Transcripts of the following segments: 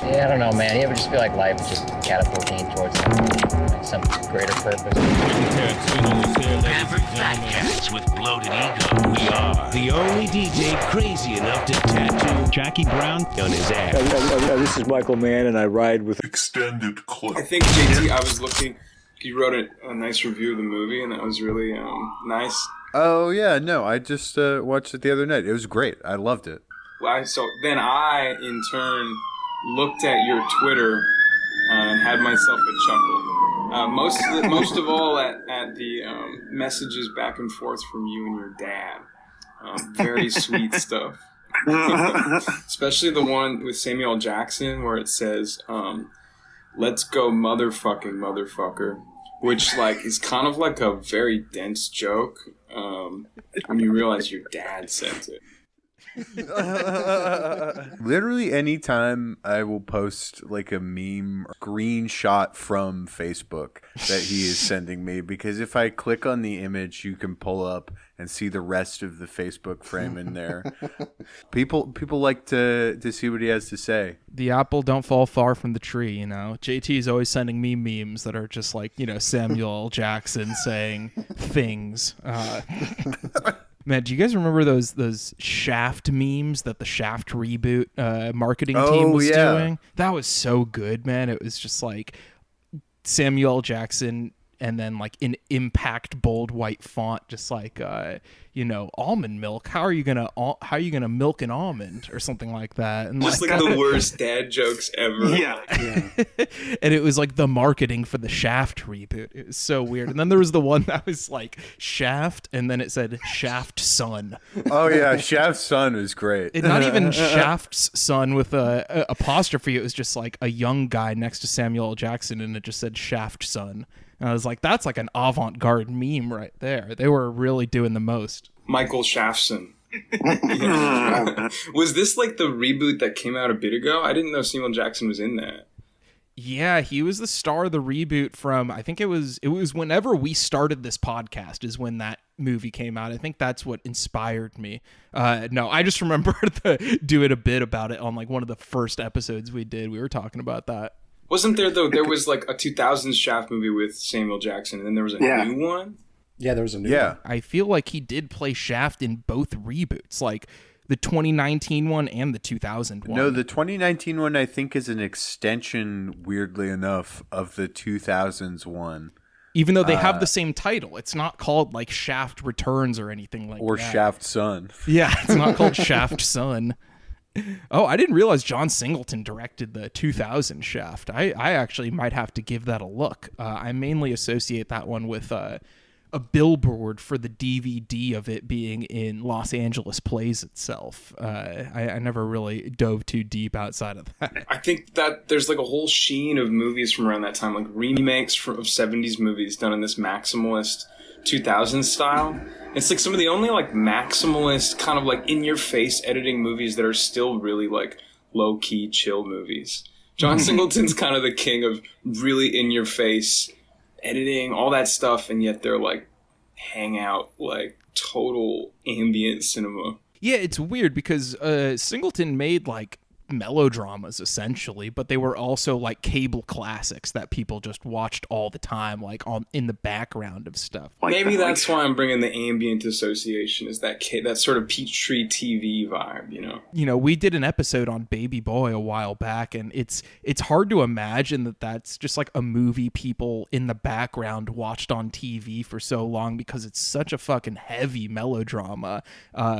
Yeah, I don't know, man. You ever just feel like life is just catapulting towards some greater purpose? Pampered fat cats with bloated ego. We are the only DJ crazy enough to tattoo Jackie Brown on his ass. This is Michael Mann, and I ride with extended clip. I think JT, I was looking, he wrote a nice review of the movie, and that was really nice. Oh, yeah, no, I just watched it the other night. It was great. I loved it. So then I, in turn, looked at your Twitter and had myself a chuckle. Most of all at the messages back and forth from you and your dad. Very sweet stuff. Especially the one with Samuel L. Jackson where it says, "Let's go motherfucker," which is kind of like a very dense joke when you realize your dad sent it. Literally anytime I will post like a meme or screenshot from Facebook that he is sending me, because if I click on the image you can pull up and see the rest of the Facebook frame in there. People like to see what he has to say. The apple don't fall far from the tree, you know. JT is always sending me memes that are just like, Samuel L. Jackson saying things. Man, do you guys remember those Shaft memes that the Shaft reboot marketing team was doing? That was so good, man. It was just like Samuel L. Jackson and then in impact bold white font, just almond milk. How are you gonna milk an almond or something like that? And just the worst dad jokes ever. Yeah. And it was like the marketing for the Shaft reboot. It was so weird. And then there was the one that was like Shaft, and then it said Shaft Son. Oh yeah, Shaft's son was great. Not even Shaft's son with a apostrophe. It was just like a young guy next to Samuel L. Jackson, and it just said Shaft Son. And I was like, that's like an avant-garde meme right there. They were really doing the most. Michael Shaftson. Was this like the reboot that came out a bit ago? I didn't know Samuel Jackson was in that. Yeah, he was the star of the reboot from, I think it was whenever we started this podcast is when that movie came out. I think that's what inspired me. No, I just remember doing a bit about it on one of the first episodes we did. We were talking about that. Wasn't there, though, there was a 2000s Shaft movie with Samuel Jackson, and then there was a new one? Yeah, there was a new one. I feel like he did play Shaft in both reboots, like the 2019 one and the 2000 one. No, the 2019 one I think is an extension, weirdly enough, of the 2000s one. Even though they have the same title. It's not called Shaft Returns or anything like or that. Or Shaft Son. Yeah, it's not called Shaft Son. Oh, I didn't realize John Singleton directed the 2000 Shaft. I actually might have to give that a look. I mainly associate that one with a billboard for the DVD of it being in Los Angeles Plays itself. I never really dove too deep outside of that. I think that there's a whole sheen of movies from around that time, remakes of 70s movies done in this maximalist 2000s style. It's some of the only maximalist kind of in-your-face editing movies that are still really low-key chill movies. John Singleton's kind of the king of really in-your-face editing, all that stuff, and yet they're hangout, total ambient cinema. Yeah, it's weird because Singleton made melodramas essentially, but they were also cable classics that people just watched all the time, in the background of stuff. Maybe that's why I'm bringing the ambient association, is that sort of Peachtree TV vibe, we did an episode on Baby Boy a while back, and it's hard to imagine that that's just a movie people in the background watched on TV for so long, because it's such a fucking heavy melodrama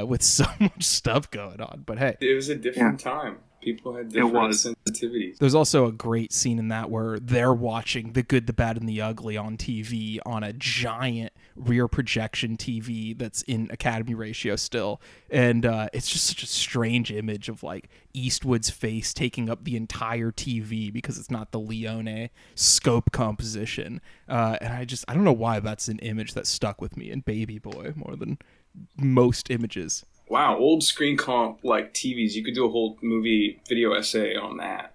with so much stuff going on. But hey, it was a different time. People had different sensitivities. There's also a great scene in that where they're watching The Good, the Bad, and the Ugly on TV on a giant rear projection TV that's in Academy ratio still. And it's just such a strange image of Eastwood's face taking up the entire TV because it's not the Leone scope composition. And I don't know why that's an image that stuck with me in Baby Boy more than most images. Wow, old screen comp TVs. You could do a whole movie video essay on that.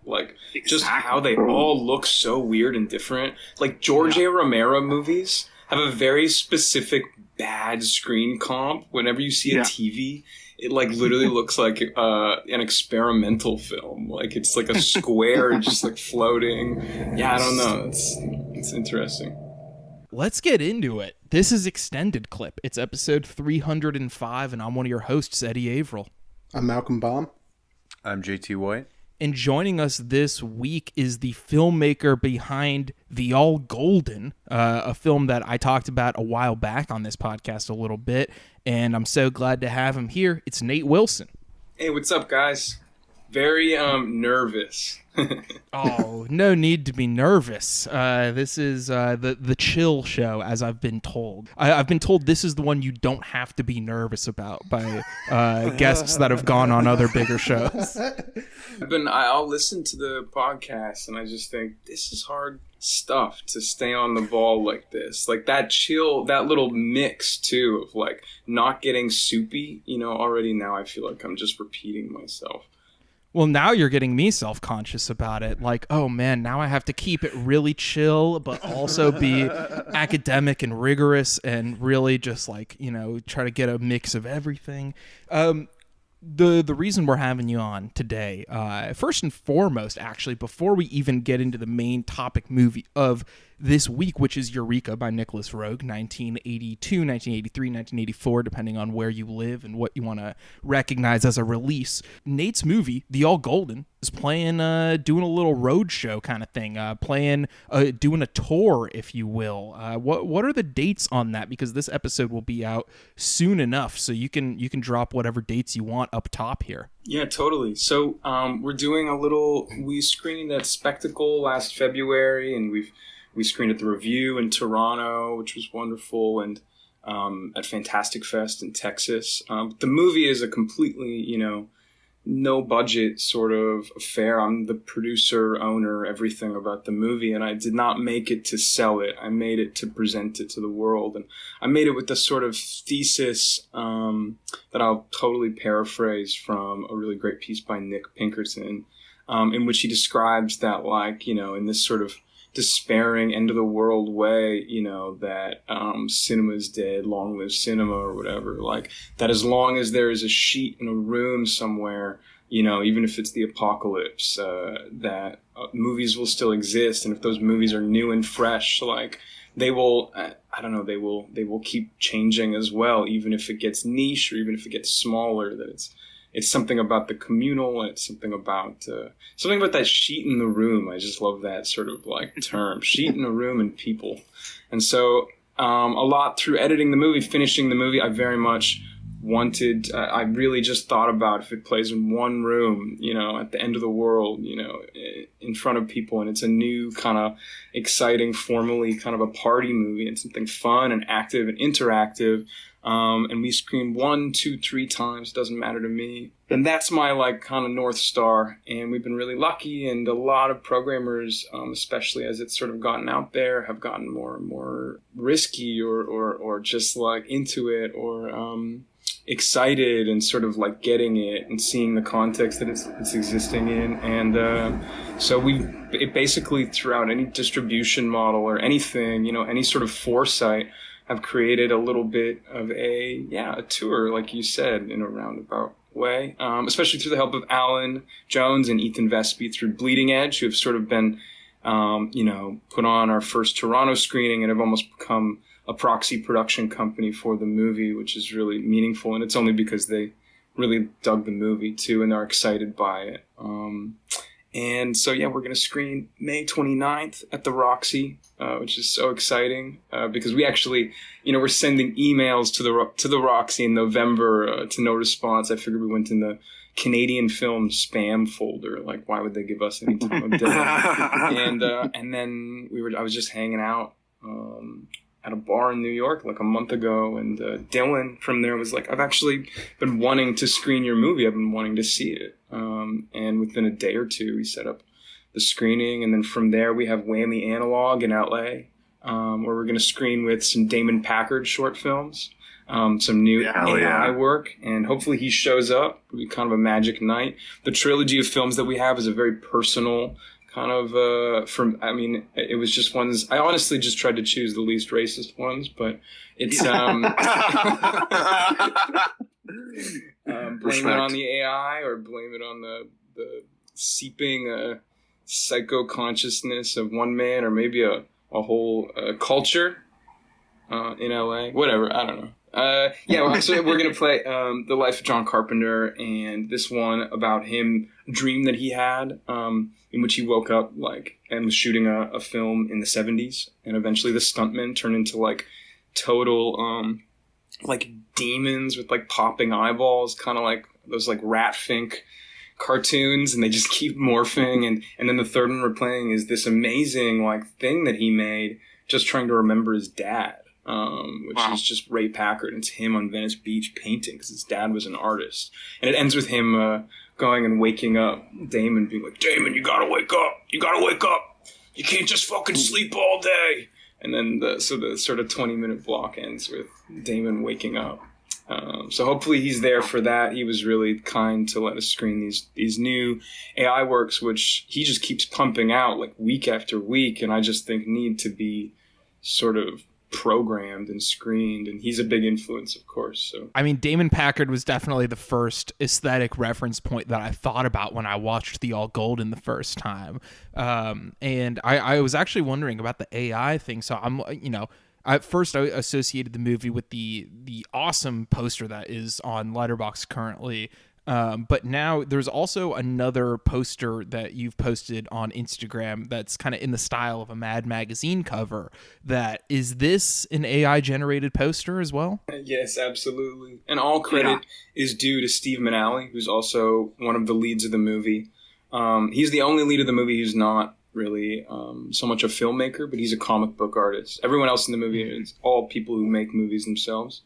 Just how they all look so weird and different. George A. Romero movies have a very specific bad screen comp. Whenever you see a TV, it like literally looks like an experimental film. Like it's like a square just like floating. Yeah, I don't know. It's interesting. Let's get into it. This is Extended Clip. It's episode 305, and I'm one of your hosts, Eddie Averill. I'm Malcolm Baum. I'm JT White. And joining us this week is the filmmaker behind The All Golden, a film that I talked about a while back on this podcast a little bit, and I'm so glad to have him here. It's Nate Wilson. Hey, what's up, guys? Very nervous. Oh, no need to be nervous. This is the chill show, as I've been told. I've been told this is the one you don't have to be nervous about by guests that have gone on other bigger shows. I'll listen to the podcast and I just think this is hard stuff to stay on the ball like this. Like that chill, that little mix too of like not getting soupy. Already now I feel like I'm just repeating myself. Well, now you're getting me self-conscious about it. Like, oh man, now I have to keep it really chill, but also be academic and rigorous and really just like, try to get a mix of everything. The reason we're having you on today, first and foremost, actually, before we even get into the main topic movie of this week, which is Eureka by Nicolas Roeg, 1982, 1983, 1984, depending on where you live and what you want to recognize as a release. Nate's movie, The All Golden, is playing, doing a little road show kind of thing, doing a tour, if you will. What are the dates on that? Because this episode will be out soon enough, so you can drop whatever dates you want up top here. Yeah, totally. So we're doing we screened at Spectacle last February, and we screened at the Review in Toronto, which was wonderful, and at Fantastic Fest in Texas. The movie is a completely, no budget sort of affair. I'm the producer, owner, everything about the movie, and I did not make it to sell it. I made it to present it to the world, and I made it with the sort of thesis that I'll totally paraphrase from a really great piece by Nick Pinkerton, in which he describes that, like, in this sort of despairing end of the world way, that cinema's dead, long live cinema or whatever, like that as long as there is a sheet in a room somewhere, even if it's the apocalypse, that movies will still exist. And if those movies are new and fresh, like they will, they will keep changing as well, even if it gets niche or even if it gets smaller, that it's something about the communal, and it's something about that sheet in the room. I just love that sort of like term, sheet in the room and people. And so a lot through editing the movie, finishing the movie, I very much wanted, I really just thought about if it plays in one room, at the end of the world, in front of people, and it's a new kind of exciting, formally kind of a party movie and something fun and active and interactive. And we screened 1, 2, 3 times, doesn't matter to me. And that's my like kind of North Star. And we've been really lucky, and a lot of programmers, especially as it's sort of gotten out there, have gotten more and more risky or just like into it or excited and sort of like getting it and seeing the context that it's existing in. And so it basically throughout any distribution model or anything, any sort of foresight, have created a little bit of a tour, like you said, in a roundabout way, especially through the help of Alan Jones and Ethan Vespi through Bleeding Edge, who have sort of been, put on our first Toronto screening and have almost become a proxy production company for the movie, which is really meaningful. And it's only because they really dug the movie too and are excited by it. And so, we're going to screen May 29th at the Roxy, which is so exciting because we actually, we're sending emails to the Roxy in November to no response. I figured we went in the Canadian film spam folder. Like, why would they give us any time of day? And then I was just hanging out at a bar in New York like a month ago, and Dylan from there was like, I've actually been wanting to screen your movie. I've been wanting to see it. And within a day or two, we set up the screening. And then from there, we have Whammy Analog in LA, where we're going to screen with some Damon Packard short films, some new AI work. And hopefully he shows up. It'll be kind of a magic night. The trilogy of films that we have is a very personal kind of I mean, it was just ones. I honestly just tried to choose the least racist ones, but it's blame it on the AI or blame it on the seeping psycho consciousness of one man, or maybe a whole culture in LA. Whatever, I don't know. So we're gonna play The Life of John Carpenter, and this one about him, a dream that he had, in which he woke up and was shooting a film in the 70s, and eventually the stuntmen turned into total demons with popping eyeballs, kind of like those Rat Fink cartoons, and they just keep morphing, and then the third one we're playing is this amazing thing that he made just trying to remember his dad. Which is just Ray Packard. It's him on Venice Beach painting because his dad was an artist. And it ends with him going and waking up Damon, being like, Damon, you gotta wake up. You gotta wake up. You can't just fucking sleep all day. And then the sort of 20-minute block ends with Damon waking up. So hopefully he's there for that. He was really kind to let us screen these new AI works, which he just keeps pumping out week after week, and I just think need to be sort of programmed and screened, and he's a big influence, of course. So I mean, Damon Packard was definitely the first aesthetic reference point that I thought about when I watched The All Golden the first time, and I was actually wondering about the AI thing. So at first I associated the movie with the awesome poster that is on Letterboxd currently. But now there's also another poster that you've posted on Instagram that's kind of in the style of a Mad Magazine cover. Is this an AI generated poster as well? Yes, absolutely. And all credit is due to Steve Manali, who's also one of the leads of the movie. He's the only lead of the movie who's not really so much a filmmaker, but he's a comic book artist. Everyone else in the movie is all people who make movies themselves.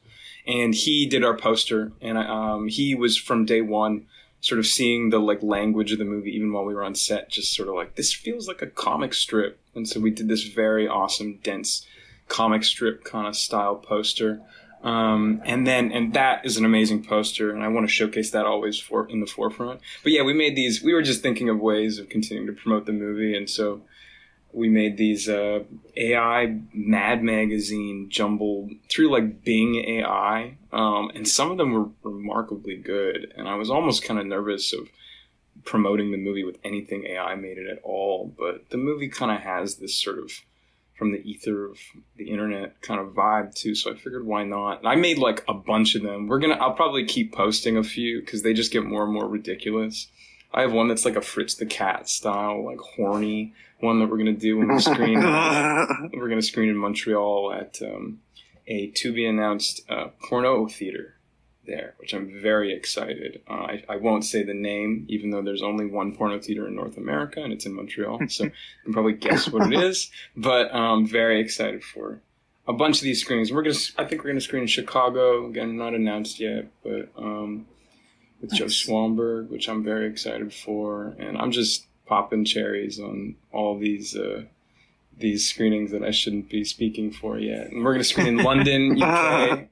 And he did our poster, and he was from day one sort of seeing the language of the movie, even while we were on set, just sort of this feels like a comic strip. And so we did this very awesome, dense comic strip kind of style poster. And that is an amazing poster, and I want to showcase that always in the forefront. But yeah, we made these. We were just thinking of ways of continuing to promote the movie, and so we made these AI Mad Magazine jumbled through Bing AI, and some of them were remarkably good. And I was almost kind of nervous of promoting the movie with anything AI made it at all. But the movie kind of has this sort of from the ether of the internet kind of vibe too. So I figured, why not? And I made a bunch of them. I'll probably keep posting a few because they just get more and more ridiculous. I have one that's a Fritz the Cat style, horny one that we're going to do when we screen. We're going to screen in Montreal at a to-be-announced porno theater there, which I'm very excited. I won't say the name, even though there's only one porno theater in North America, and it's in Montreal, so you can probably guess what it is. But I'm very excited for a bunch of these screenings. I think we're going to screen in Chicago, again, not announced yet, but with Joe Swanberg, which I'm very excited for. And I'm just popping cherries on all these screenings that I shouldn't be speaking for yet. And we're going to screen in London, UK,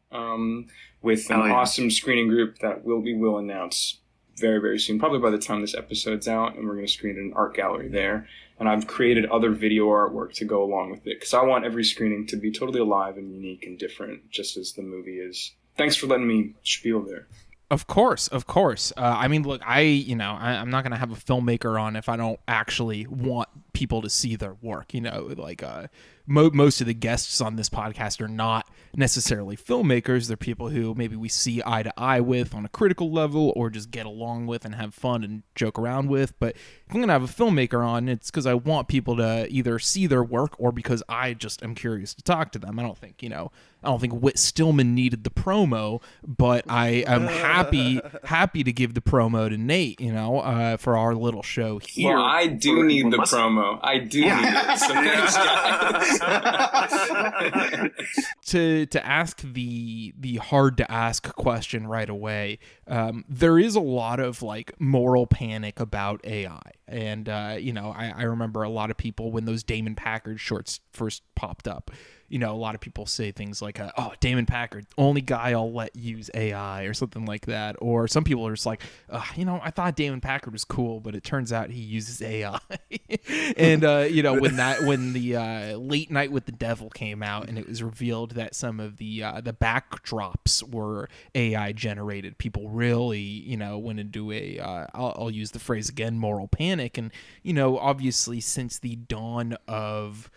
with an awesome screening group that we'll announce very, very soon, probably by the time this episode's out. And we're going to screen in an art gallery there. And I've created other video artwork to go along with it, because I want every screening to be totally alive and unique and different, just as the movie is. Thanks for letting me spiel there. Of course. I mean, look, I'm not going to have a filmmaker on if I don't actually want people to see their work. Most of the guests on this podcast are not necessarily filmmakers. They're people who maybe we see eye to eye with on a critical level, or just get along with and have fun and joke around with. But if I'm going to have a filmmaker on, it's because I want people to either see their work or because I just am curious to talk to them. I don't think Whit Stillman needed the promo, but I am happy to give the promo to Nate, for our little show here. Well, I do need the promo. I do need it. So thanks, guys. To ask the hard to ask question right away, there is a lot of moral panic about AI, and I remember a lot of people when those Damon Packard shorts first popped up, a lot of people say things like, oh, Damon Packard, only guy I'll let use AI or something like that. Or some people are just like, I thought Damon Packard was cool, but it turns out he uses AI. And, when the Late Night with the Devil came out and it was revealed that some of the backdrops were AI generated, people really, went into I'll use the phrase again, moral panic. And, obviously since the dawn of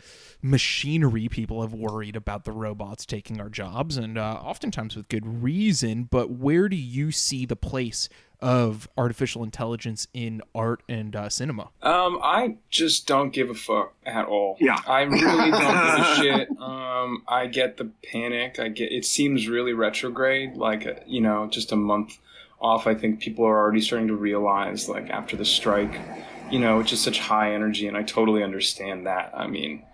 machinery, people have worried about the robots taking our jobs, and oftentimes with good reason. But where do you see the place of artificial intelligence in art and cinema? I just don't give a fuck at all. Yeah. I really don't give a shit. I get the panic. It seems really retrograde, like, just a month off. I think people are already starting to realize, like, after the strike, it's just such high energy, and I totally understand that. I mean,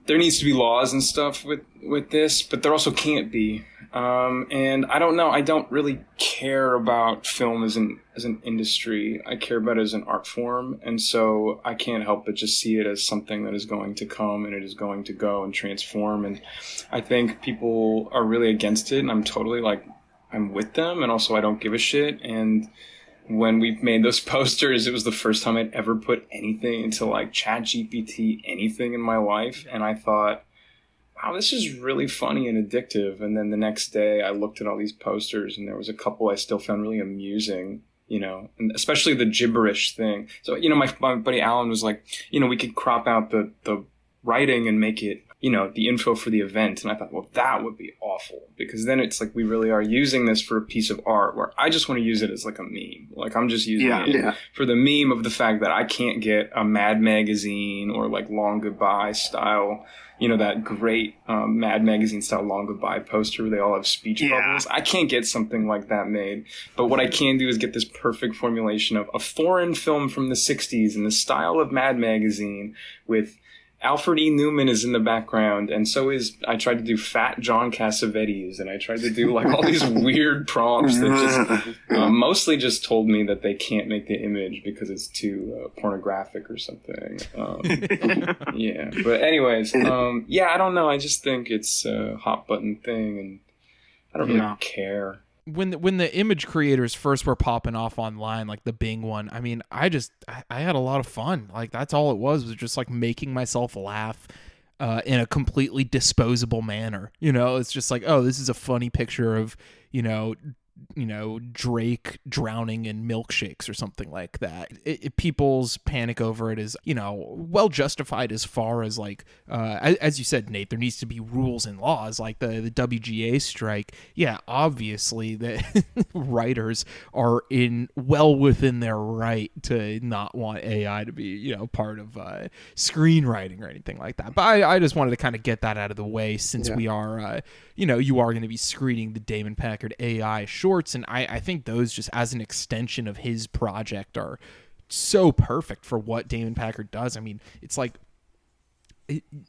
there needs to be laws and stuff with this, but there also can't be. And I don't know. I don't really care about film as an industry. I care about it as an art form. And so I can't help but just see it as something that is going to come, and it is going to go and transform. And I think people are really against it, and I'm totally I'm with them. And also I don't give a shit. And when we've made those posters, it was the first time I'd ever put anything into ChatGPT, anything in my life. And I thought, wow, this is really funny and addictive. And then the next day I looked at all these posters, and there was a couple I still found really amusing, and especially the gibberish thing. So, my buddy Alan was like, we could crop out the writing and make it, the info for the event. And I thought, well, that would be awful, because then it's like we really are using this for a piece of art, where I just want to use it as like a meme. Like I'm just using it for the meme of the fact that I can't get a Mad Magazine or like Long Goodbye style, that great Mad Magazine style Long Goodbye poster where they all have speech bubbles. I can't get something like that made. But what I can do is get this perfect formulation of a foreign film from the 60s in the style of Mad Magazine, with Alfred E. Newman is in the background, and so I tried to do fat John Cassavetes, and I tried to do like all these weird prompts that just mostly just told me that they can't make the image because it's too pornographic or something. Yeah, but anyways, I don't know. I just think it's a hot button thing, and I don't really care. When the image creators first were popping off online, like the Bing one, I mean, I had a lot of fun. Like that's all it was just like making myself laugh in a completely disposable manner. It's just like, oh, this is a funny picture of, Drake drowning in milkshakes or something like that. People's panic over it is, well justified as far as like, as you said, Nate, there needs to be rules and laws like the WGA strike. Yeah, obviously the writers are well within their right to not want AI to be, part of screenwriting or anything like that. But I just wanted to kind of get that out of the way, since we are, you are going to be screening the Damon Packard AI shorts, and I think those, just as an extension of his project, are so perfect for what Damon Packard does. I mean, it's like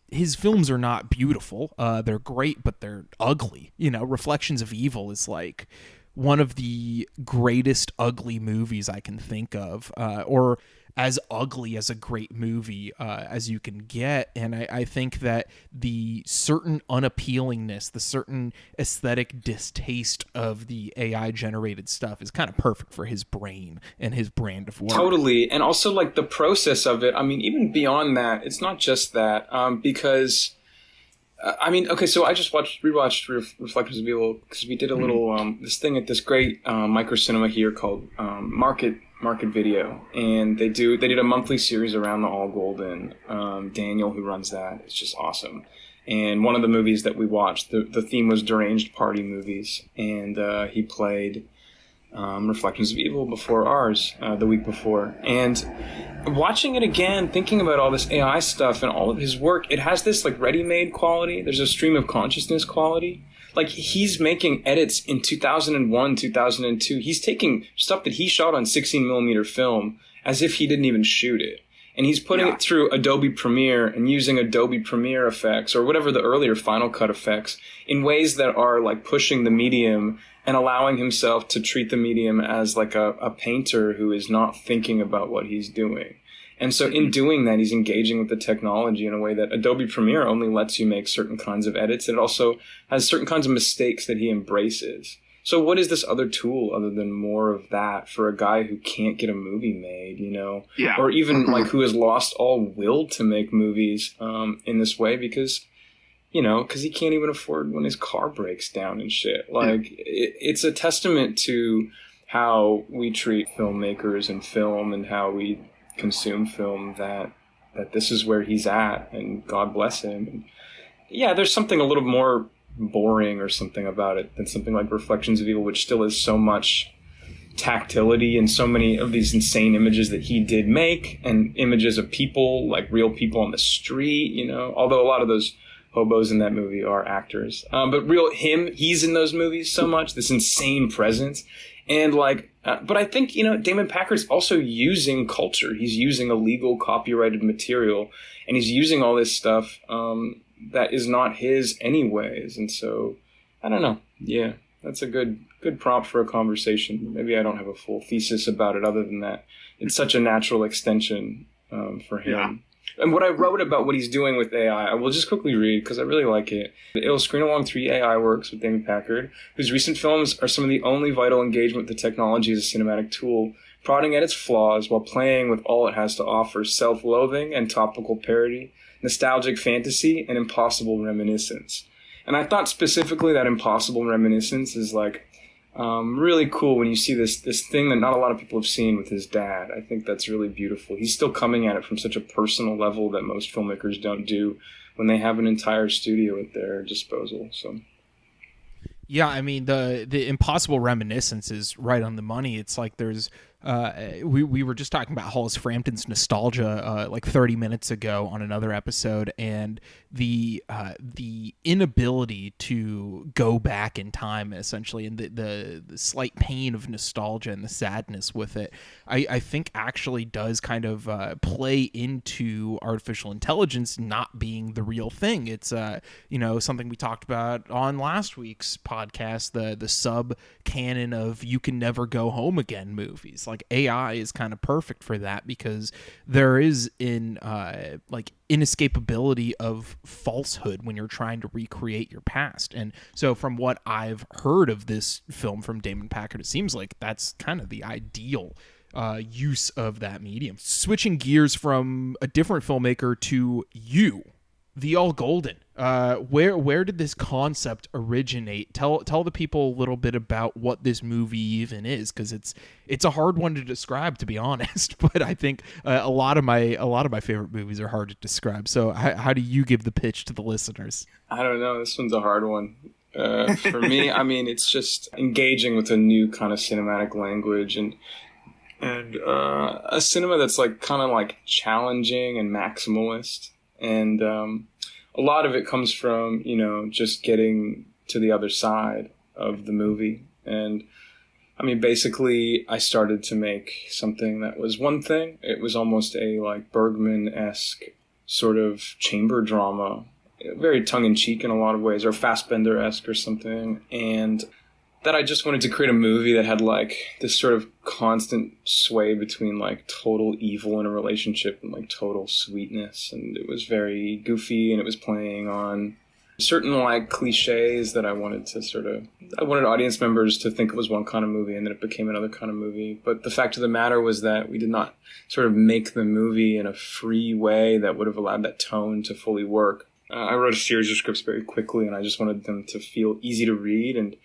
his films are not beautiful. They're great, but they're ugly. Reflections of Evil is like one of the greatest ugly movies I can think of, or as ugly as a great movie as you can get. And I think that the certain unappealingness, the certain aesthetic distaste of the AI generated stuff is kind of perfect for his brain and his brand of work. Totally. And also like the process of it. I mean, even beyond that, it's not just that, because so I just rewatched Reflections of Evil because we did a little this thing at this great micro cinema here called Market Video, and they did a monthly series around the All Golden. Daniel, who runs that, is just awesome. And one of the movies that we watched, the theme was deranged party movies, and he played Reflections of Evil before ours the week before. And watching it again, thinking about all this AI stuff and all of his work, it has this like ready-made quality. There's a stream of consciousness quality. Like he's making edits in 2001, 2002. He's taking stuff that he shot on 16 millimeter film as if he didn't even shoot it. And he's putting it through Adobe Premiere and using Adobe Premiere effects or whatever the earlier Final Cut effects in ways that are like pushing the medium and allowing himself to treat the medium as like a painter who is not thinking about what he's doing. And so in doing that, he's engaging with the technology in a way that Adobe Premiere only lets you make certain kinds of edits. It also has certain kinds of mistakes that he embraces. So what is this other tool other than more of that for a guy who can't get a movie made, you know? Yeah. Or even like who has lost all will to make movies in this way because, you know, because he can't even afford when his car breaks down and shit. Like, it's a testament to how we treat filmmakers and film and how we consume film that this is where he's at, and God bless him. And yeah, there's something a little more boring or something about it than something like Reflections of Evil, which still has so much tactility and so many of these insane images that he did make, and images of people, like real people on the street, you know, although a lot of those hobos in that movie are actors. But he's in those movies so much, this insane presence. And like, but I think, you know, Damon Packard's also using culture. He's using illegal copyrighted material, and he's using all this stuff that is not his anyways. And so, I don't know. Yeah, that's a good prompt for a conversation. Maybe I don't have a full thesis about it other than that. It's such a natural extension for him. Yeah. And what I wrote about what he's doing with AI, I will just quickly read because I really like it. It'll screen along 3 AI works with Damon Packard, whose recent films are some of the only vital engagement with the technology as a cinematic tool, prodding at its flaws while playing with all it has to offer: self-loathing and topical parody, nostalgic fantasy, and impossible reminiscence. And I thought specifically that impossible reminiscence is like really cool when you see this thing that not a lot of people have seen with his dad. I think that's really beautiful. He's still coming at it from such a personal level that most filmmakers don't do when they have an entire studio at their disposal. So, yeah, I mean, the impossible reminiscence is right on the money. It's like there's we were just talking about Hollis Frampton's nostalgia like 30 minutes ago on another episode, and the inability to go back in time, essentially, and the slight pain of nostalgia and the sadness with it, I think actually does kind of play into artificial intelligence not being the real thing. It's you know, something we talked about on last week's podcast, the sub canon of You Can Never Go Home Again movies. Like, AI is kind of perfect for that because there is like inescapability of falsehood when you're trying to recreate your past. And so from what I've heard of this film from Damon Packard, it seems like that's kind of the ideal use of that medium. Switching gears from a different filmmaker to you, The All Golden. Where did this concept originate? Tell the people a little bit about what this movie even is, because it's a hard one to describe, to be honest. But I think a lot of my favorite movies are hard to describe. So how do you give the pitch to the listeners? I don't know. This one's a hard one. For me, I mean, it's just engaging with a new kind of cinematic language and a cinema that's like kind of like challenging and maximalist. And a lot of it comes from, you know, just getting to the other side of the movie. And I mean, basically, I started to make something that was one thing. It was almost a like Bergman-esque sort of chamber drama, very tongue-in-cheek in a lot of ways, or Fassbender-esque or something. And that I just wanted to create a movie that had like this sort of constant sway between like total evil in a relationship and like total sweetness. And it was very goofy, and it was playing on certain like cliches that I wanted audience members to think it was one kind of movie, and then it became another kind of movie. But the fact of the matter was that we did not sort of make the movie in a free way that would have allowed that tone to fully work. I wrote a series of scripts very quickly, and I just wanted them to feel easy to read and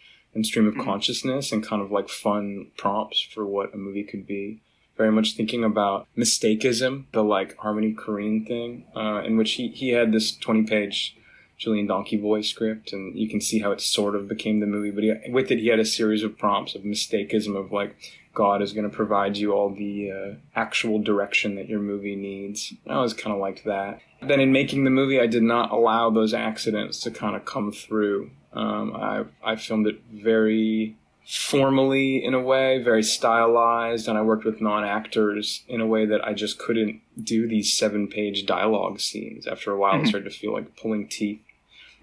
stream of consciousness and kind of like fun prompts for what a movie could be. Very much thinking about mistakeism, the like Harmony Korine thing, in which he had this 20-page Julian Donkey Boy script, and you can see how it sort of became the movie. But with it, he had a series of prompts of mistakeism, of like, God is going to provide you all the actual direction that your movie needs. I always kind of liked that. Then in making the movie, I did not allow those accidents to kind of come through. I filmed it very formally in a way, very stylized, and I worked with non-actors in a way that I just couldn't do these 7-page dialogue scenes. After a while, it started to feel like pulling teeth.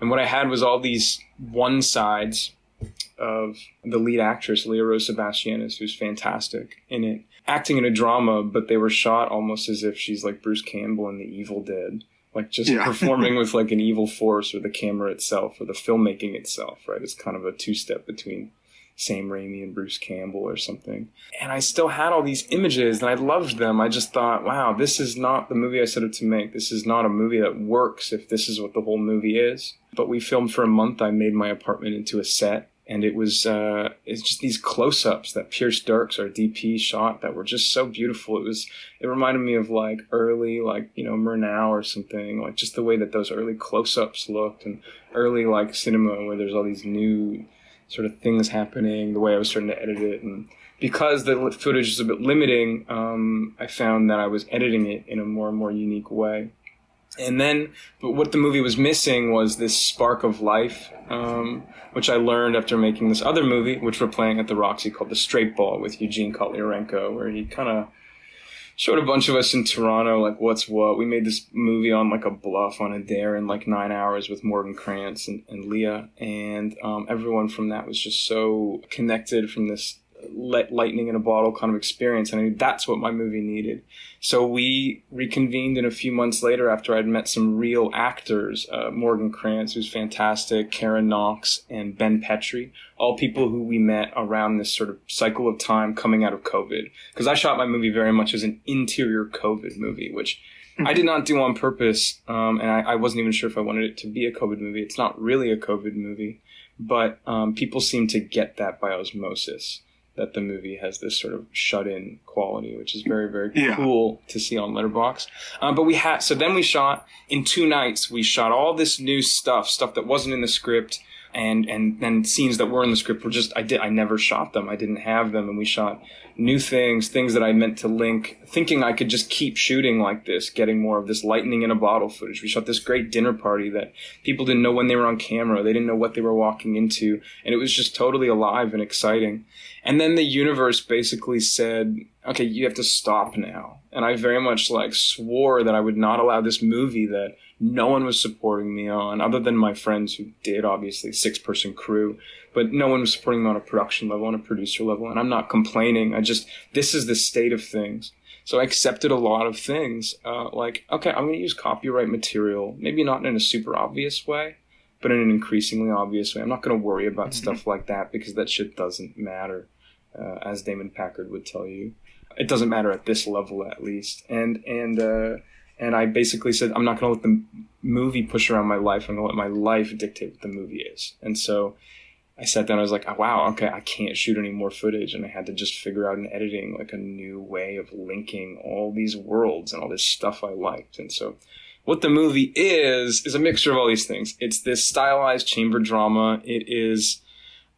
And what I had was all these one-sides of the lead actress, Leah Rose Sebastianis, who's fantastic in it. acting in a drama, but they were shot almost as if she's like Bruce Campbell in The Evil Dead, like just performing with like an evil force, or the camera itself, or the filmmaking itself, right? It's kind of a two-step between Sam Raimi and Bruce Campbell or something. And I still had all these images and I loved them. I just thought, wow, this is not the movie I set out to make. This is not a movie that works if this is what the whole movie is. But we filmed for a month. I made my apartment into a set. And it was it's just these close-ups that Pierce Dirks, our DP, shot that were just so beautiful. It reminded me of like early, like, you know, Murnau or something, like just the way that those early close-ups looked, and early like cinema where there's all these new sort of things happening, the way I was starting to edit it. And because the footage is a bit limiting, I found that I was editing it in a more and more unique way. And then, but what the movie was missing was this spark of life, which I learned after making this other movie, which we're playing at the Roxy, called The Straight Ball, with Eugene Kotlyarenko, where he kind of showed a bunch of us in Toronto, like, what's what. We made this movie on like a bluff on a dare in like 9 hours with Morgan Krantz and Leah. And everyone from that was just so connected from this lightning in a bottle kind of experience. And I mean, that's what my movie needed. So we reconvened in a few months later after I'd met some real actors, Morgan Krantz, who's fantastic, Karen Knox, and Ben Petrie, all people who we met around this sort of cycle of time coming out of COVID. Because I shot my movie very much as an interior COVID movie, which I did not do on purpose. And I wasn't even sure if I wanted it to be a COVID movie. It's not really a COVID movie, but people seem to get that by osmosis, that the movie has this sort of shut-in quality, which is very, very cool to see on Letterboxd. But so then we shot, in 2 nights, we shot all this new stuff that wasn't in the script, and then scenes that were in the script were just, I never shot them. I didn't have them, and we shot new things that I meant to link, thinking I could just keep shooting like this, getting more of this lightning in a bottle footage. We shot this great dinner party that people didn't know when they were on camera. They didn't know what they were walking into, and it was just totally alive and exciting. And then the universe basically said, okay, you have to stop now. And I very much like swore that I would not allow this movie that no one was supporting me on, other than my friends who did, obviously, 6-person crew, but no one was supporting me on a production level, on a producer level. And I'm not complaining. This is the state of things. So I accepted a lot of things, like, okay, I'm going to use copyright material, maybe not in a super obvious way, but in an increasingly obvious way. I'm not going to worry about stuff like that, because that shit doesn't matter, as Damon Packard would tell you. It doesn't matter at this level, at least. And I basically said, I'm not going to let the movie push around my life. I'm going to let my life dictate what the movie is. And so I sat down, I was like, oh, wow, okay, I can't shoot any more footage. And I had to just figure out in editing like a new way of linking all these worlds and all this stuff I liked. And so what the movie is a mixture of all these things. It's this stylized chamber drama. It is,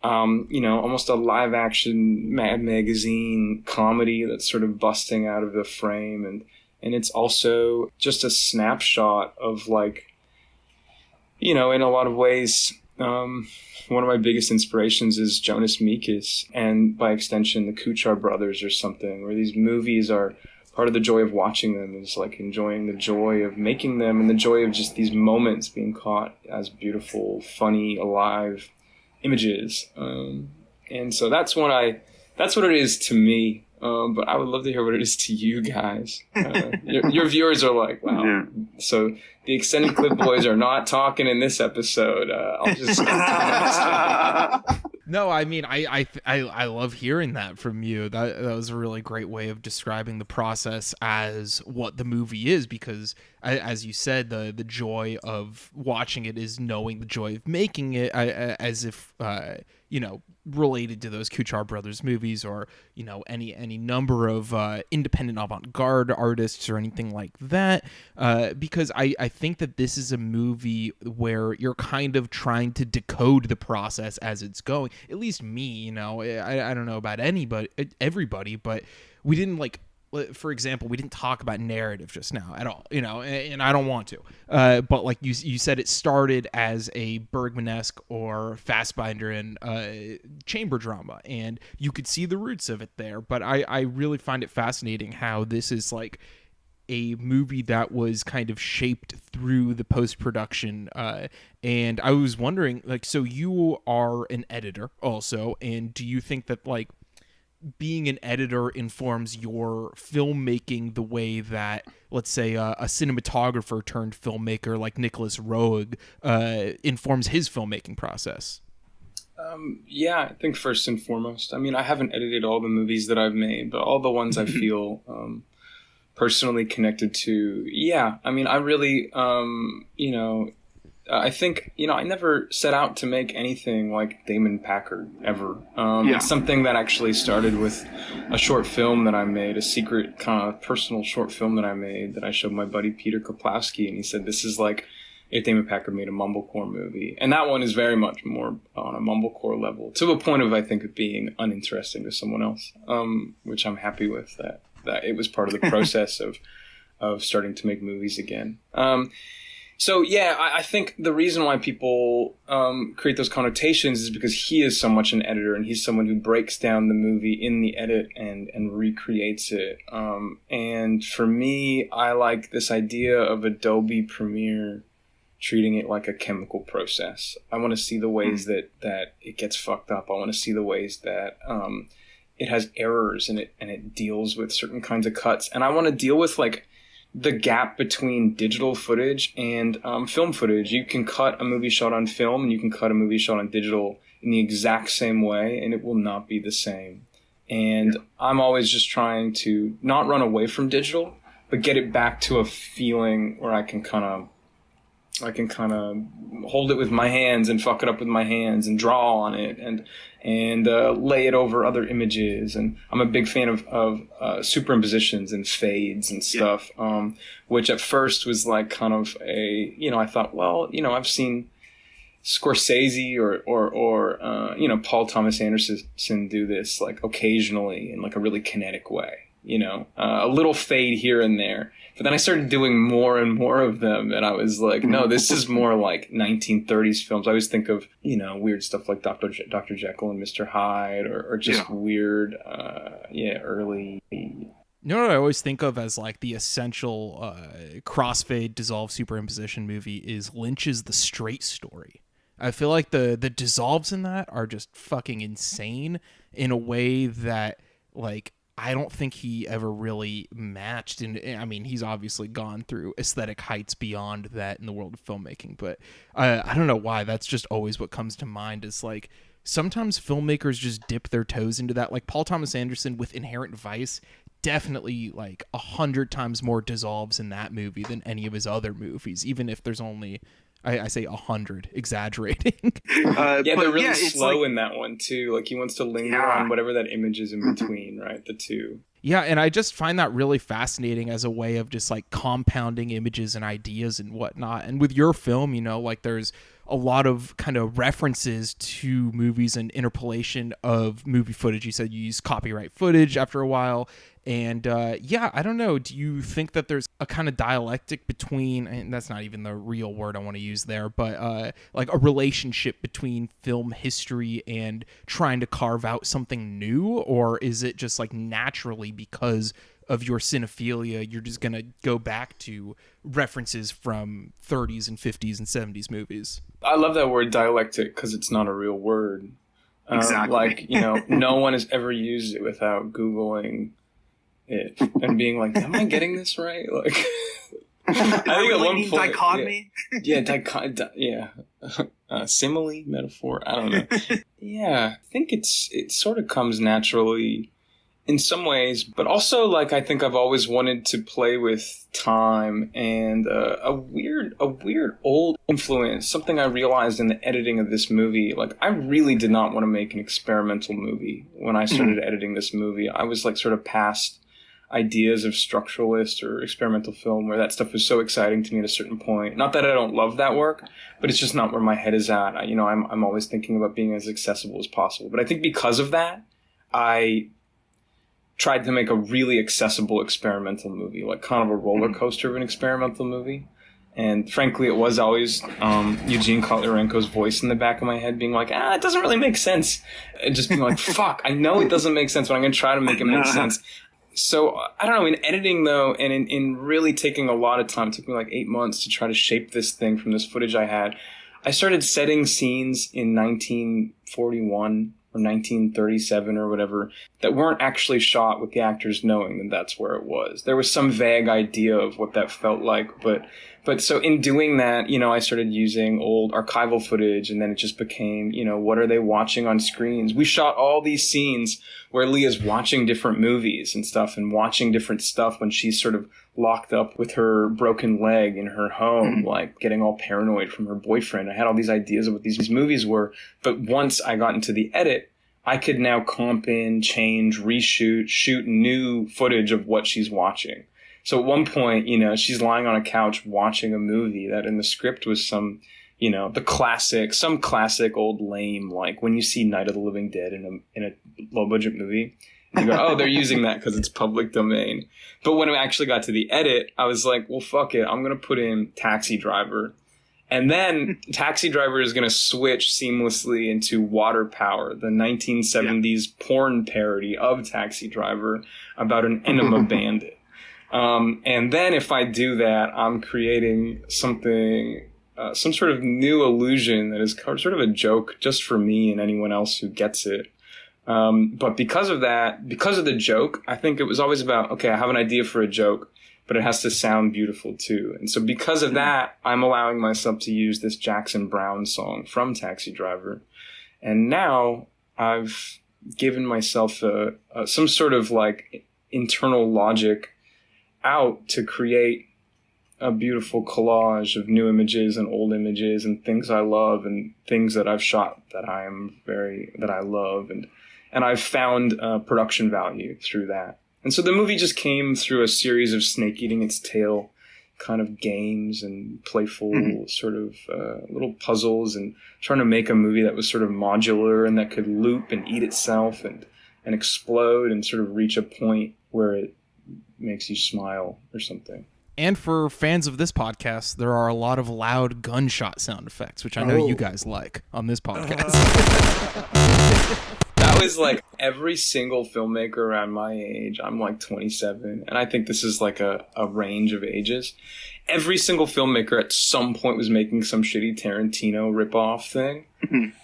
almost a live action Mad Magazine comedy that's sort of busting out of the frame. And it's also just a snapshot of, like, in a lot of ways, one of my biggest inspirations is Jonas Mekas, and by extension, the Kuchar brothers or something, where these movies are part of the joy of watching them is like enjoying the joy of making them and the joy of just these moments being caught as beautiful, funny, alive images. And so that's what it is to me. But I would love to hear what it is to you guys. Your viewers are like, wow. Yeah. So the extended clip boys are not talking in this episode. I'll just. No, I mean, I love hearing that from you. That was a really great way of describing the process as what the movie is, because as you said, the joy of watching it is knowing the joy of making it, as if related to those Kuchar brothers movies, or any number of independent avant-garde artists or anything like that, because I think that this is a movie where you're kind of trying to decode the process as it's going. At least me, I don't know about everybody, but we didn't, for example, we didn't talk about narrative just now at all, and I don't want to. But like you said, it started as a Bergman-esque or Fassbinder and chamber drama, and you could see the roots of it there. But I really find it fascinating how this is like a movie that was kind of shaped through the post-production. And I was wondering, so you are an editor also, and do you think that being an editor informs your filmmaking the way that, let's say, a cinematographer turned filmmaker like Nicolas Roeg informs his filmmaking process? Yeah, I think first and foremost, I mean, I haven't edited all the movies that I've made, but all the ones I feel personally connected to, yeah. I mean, I really, I think, I never set out to make anything like Damon Packard ever. It's something that actually started with a short film that I made, a secret kind of personal short film that I made that I showed my buddy Peter Kaplowski, and he said, this is like if Damon Packard made a mumblecore movie. And that one is very much more on a mumblecore level, to a point of, I think, it being uninteresting to someone else, which I'm happy with, that it was part of the process of starting to make movies again. So yeah, I think the reason why people create those connotations is because he is so much an editor, and he's someone who breaks down the movie in the edit and recreates it. And for me, I like this idea of Adobe Premiere treating it like a chemical process. I want to see the ways that it gets fucked up. I want to see the ways that it has errors and it deals with certain kinds of cuts. And I want to deal with like the gap between digital footage and film footage. You can cut a movie shot on film and you can cut a movie shot on digital in the exact same way, and it will not be the same. And I'm always just trying to not run away from digital, but get it back to a feeling where I can kind of hold it with my hands and fuck it up with my hands and draw on it and lay it over other images. And I'm a big fan of superimpositions and fades and stuff, which at first was like kind of I thought, well, I've seen Scorsese or Paul Thomas Anderson do this like occasionally in like a really kinetic way, a little fade here and there. But then I started doing more and more of them, and I was like, no, this is more like 1930s films. I always think of, weird stuff like Dr. Jekyll and Mr. Hyde, or just weird, early. You know what I always think of as like the essential crossfade dissolve superimposition movie is Lynch's The Straight Story. I feel like the dissolves in that are just fucking insane in a way that, like, I don't think he ever really matched. And I mean, he's obviously gone through aesthetic heights beyond that in the world of filmmaking, but I don't know why. That's just always what comes to mind is like, sometimes filmmakers just dip their toes into that. Like Paul Thomas Anderson with Inherent Vice, definitely like 100 times more dissolves in that movie than any of his other movies, even if there's only, I say 100, exaggerating. They're really slow in that one too. Like he wants to linger on whatever that image is in between, right? The two. Yeah, and I just find that really fascinating as a way of just like compounding images and ideas and whatnot. And with your film, like there's a lot of kind of references to movies and interpolation of movie footage. You said you use copyright footage after a while. And I don't know. Do you think that there's a kind of dialectic between, and that's not even the real word I want to use there, but like a relationship between film history and trying to carve out something new? Or is it just like naturally because of your cinephilia, you're just going to go back to references from 30s and 50s and 70s movies? I love that word dialectic because it's not a real word. Exactly. No one has ever used it without Googling it and being like, am I getting this right? Like, I think at one point, dichotomy. Simile, metaphor. I don't know. I think it sort of comes naturally in some ways, but also like I think I've always wanted to play with time and a weird old influence. Something I realized in the editing of this movie. Like I really did not want to make an experimental movie when I started editing this movie. I was like sort of past ideas of structuralist or experimental film where that stuff was so exciting to me at a certain point. Not that I don't love that work, but it's just not where my head is at. I'm always thinking about being as accessible as possible. But I think because of that, I tried to make a really accessible experimental movie, like kind of a roller coaster of an experimental movie. And frankly, it was always Eugene Kotlarenko's voice in the back of my head being like, it doesn't really make sense. And just being like, fuck, I know it doesn't make sense, but I'm going to try to make it make sense. So, I don't know, in editing, though, and in really taking a lot of time, it took me like 8 months to try to shape this thing from this footage I had. I started setting scenes in 1941 or 1937 or whatever, that weren't actually shot with the actors knowing that that's where it was. There was some vague idea of what that felt like, but so in doing that, I started using old archival footage, and then it just became, what are they watching on screens? We shot all these scenes where Leah's watching different movies and stuff, and watching different stuff when she's sort of locked up with her broken leg in her home, like getting all paranoid from her boyfriend. I had all these ideas of what these movies were, but once I got into the edit, I could now comp in, change, reshoot, shoot new footage of what she's watching. So at one point, she's lying on a couch watching a movie that in the script was some, some classic old lame, like when you see Night of the Living Dead in a low budget movie, you go, oh, they're using that because it's public domain. But when I actually got to the edit, I was like, well, fuck it. I'm going to put in Taxi Driver. And then Taxi Driver is going to switch seamlessly into Water Power, the 1970s porn parody of Taxi Driver about an enema bandit. And then if I do that, I'm creating something, some sort of new illusion that is sort of a joke just for me and anyone else who gets it. But because of the joke, I think it was always about, okay, I have an idea for a joke, but it has to sound beautiful too. And so because of that, I'm allowing myself to use this Jackson Browne song from Taxi Driver. And now I've given myself some sort of like internal logic out to create a beautiful collage of new images and old images and things I love and things that I've shot that I love. And I've found production value through that. And so the movie just came through a series of snake eating its tail kind of games and playful sort of little puzzles, and trying to make a movie that was sort of modular and that could loop and eat itself and explode and sort of reach a point where it makes you smile or something. And for fans of this podcast, there are a lot of loud gunshot sound effects, which I know you guys like on this podcast. That was like every single filmmaker around my age. I'm like 27, and I think this is like a range of ages. Every single filmmaker at some point was making some shitty Tarantino ripoff thing.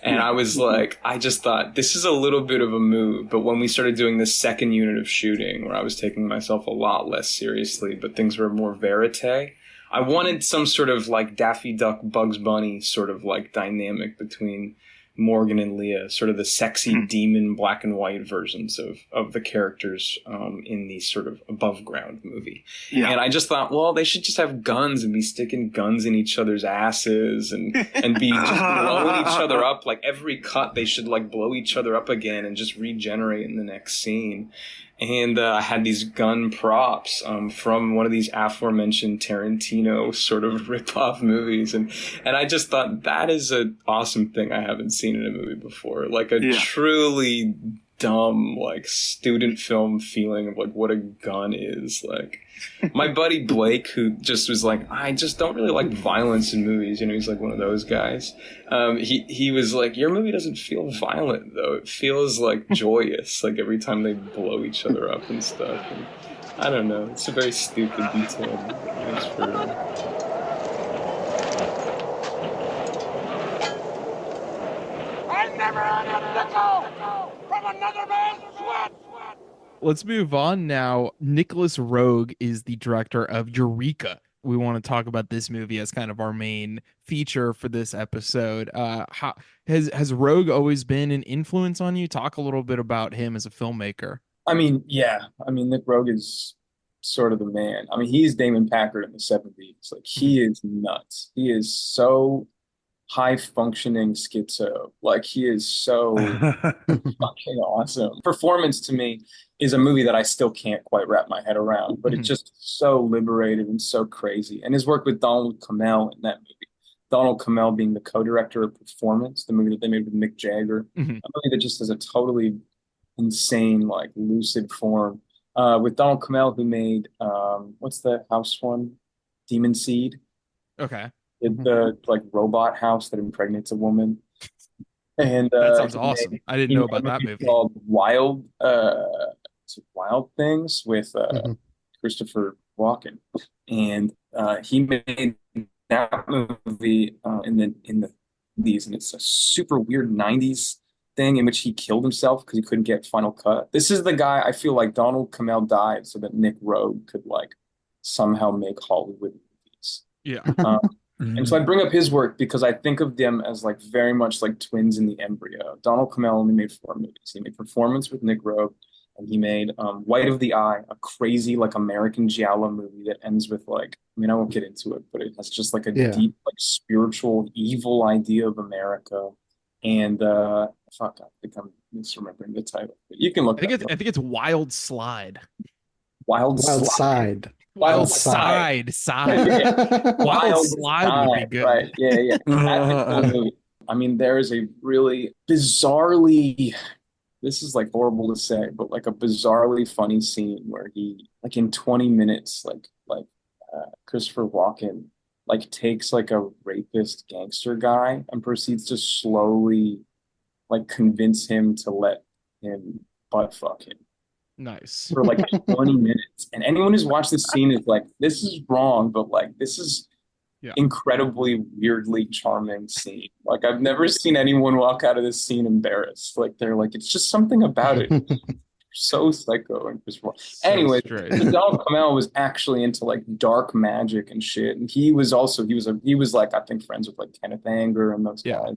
And I was like, I just thought, this is a little bit of a move. But when we started doing this second unit of shooting, where I was taking myself a lot less seriously, but things were more verite, I wanted some sort of like Daffy Duck, Bugs Bunny sort of like dynamic between Morgan and Leah, sort of the sexy demon black and white versions of the characters in the sort of above ground movie. Yeah. And I just thought, well, they should just have guns and be sticking guns in each other's asses and be just blowing each other up. Like every cut, they should like blow each other up again and just regenerate in the next scene. And I had these gun props from one of these aforementioned Tarantino sort of rip-off movies. And I just thought that is an awesome thing I haven't seen in a movie before. Like a truly dumb, like student film feeling of like what a gun is. Like my buddy Blake, who just was like, I just don't really like violence in movies. He's like one of those guys. He was like, your movie doesn't feel violent though. It feels like joyous, like every time they blow each other up and stuff. And I don't know. It's a very stupid detail. Thanks for... Let's move on now. Nicolas Roeg is the director of Eureka. We want to talk about this movie as kind of our main feature for this episode. How has Roeg always been an influence on you? Talk a little bit about him as a filmmaker. I mean, yeah. I mean, Nick Roeg is sort of the man. I mean, he's Damon Packard in the 70s. Like, he is nuts. He is so high-functioning schizo. Like, he is so fucking awesome. Performance, to me, is a movie that I still can't quite wrap my head around, but it's just so liberated and so crazy. And his work with Donald Cammell in that movie, Donald Cammell being the co-director of Performance, the movie that they made with Mick Jagger, a movie that just has a totally insane, like, lucid form. With Donald Cammell, who made, what's the house one? Demon Seed. Okay. The, like, robot house that impregnates a woman. And that sounds awesome. I didn't know about that movie. Called Wild Things with Christopher Walken, and he made that movie in the 90s, and it's a super weird 90s thing in which he killed himself because he couldn't get Final Cut. This is the guy I feel like Donald Cammell died so that Nick Roeg could like somehow make Hollywood movies. Yeah. And so I bring up his work because I think of them as like very much like twins in the embryo. Donald Cammell only made 4 movies. He made Performance with Nick Roeg, and he made White of the Eye, a crazy like American giallo movie that ends with like, I mean, I won't get into it, but it has just like a deep like spiritual evil idea of America. And fuck, I think I'm misremembering the title. But you can look. I think it's Wild Slide. Wild Side. Wild Side. Side. Wild Slide would be good. Right. Yeah. That's a cool movie. I mean, there is a really bizarrely, this is like horrible to say, but like a bizarrely funny scene where he, like in 20 minutes, Christopher Walken, like takes like a rapist gangster guy and proceeds to slowly like convince him to let him butt fuck him. Nice. For like 20 minutes. And anyone who's watched this scene is like, this is wrong, but like, this is incredibly weirdly charming scene. Like, I've never seen anyone walk out of this scene embarrassed. Like, they're like, it's just something about it. So psycho and just anyway, Donald Cammell was actually into like dark magic and shit. And he was like, I think friends with like Kenneth Anger and those guys.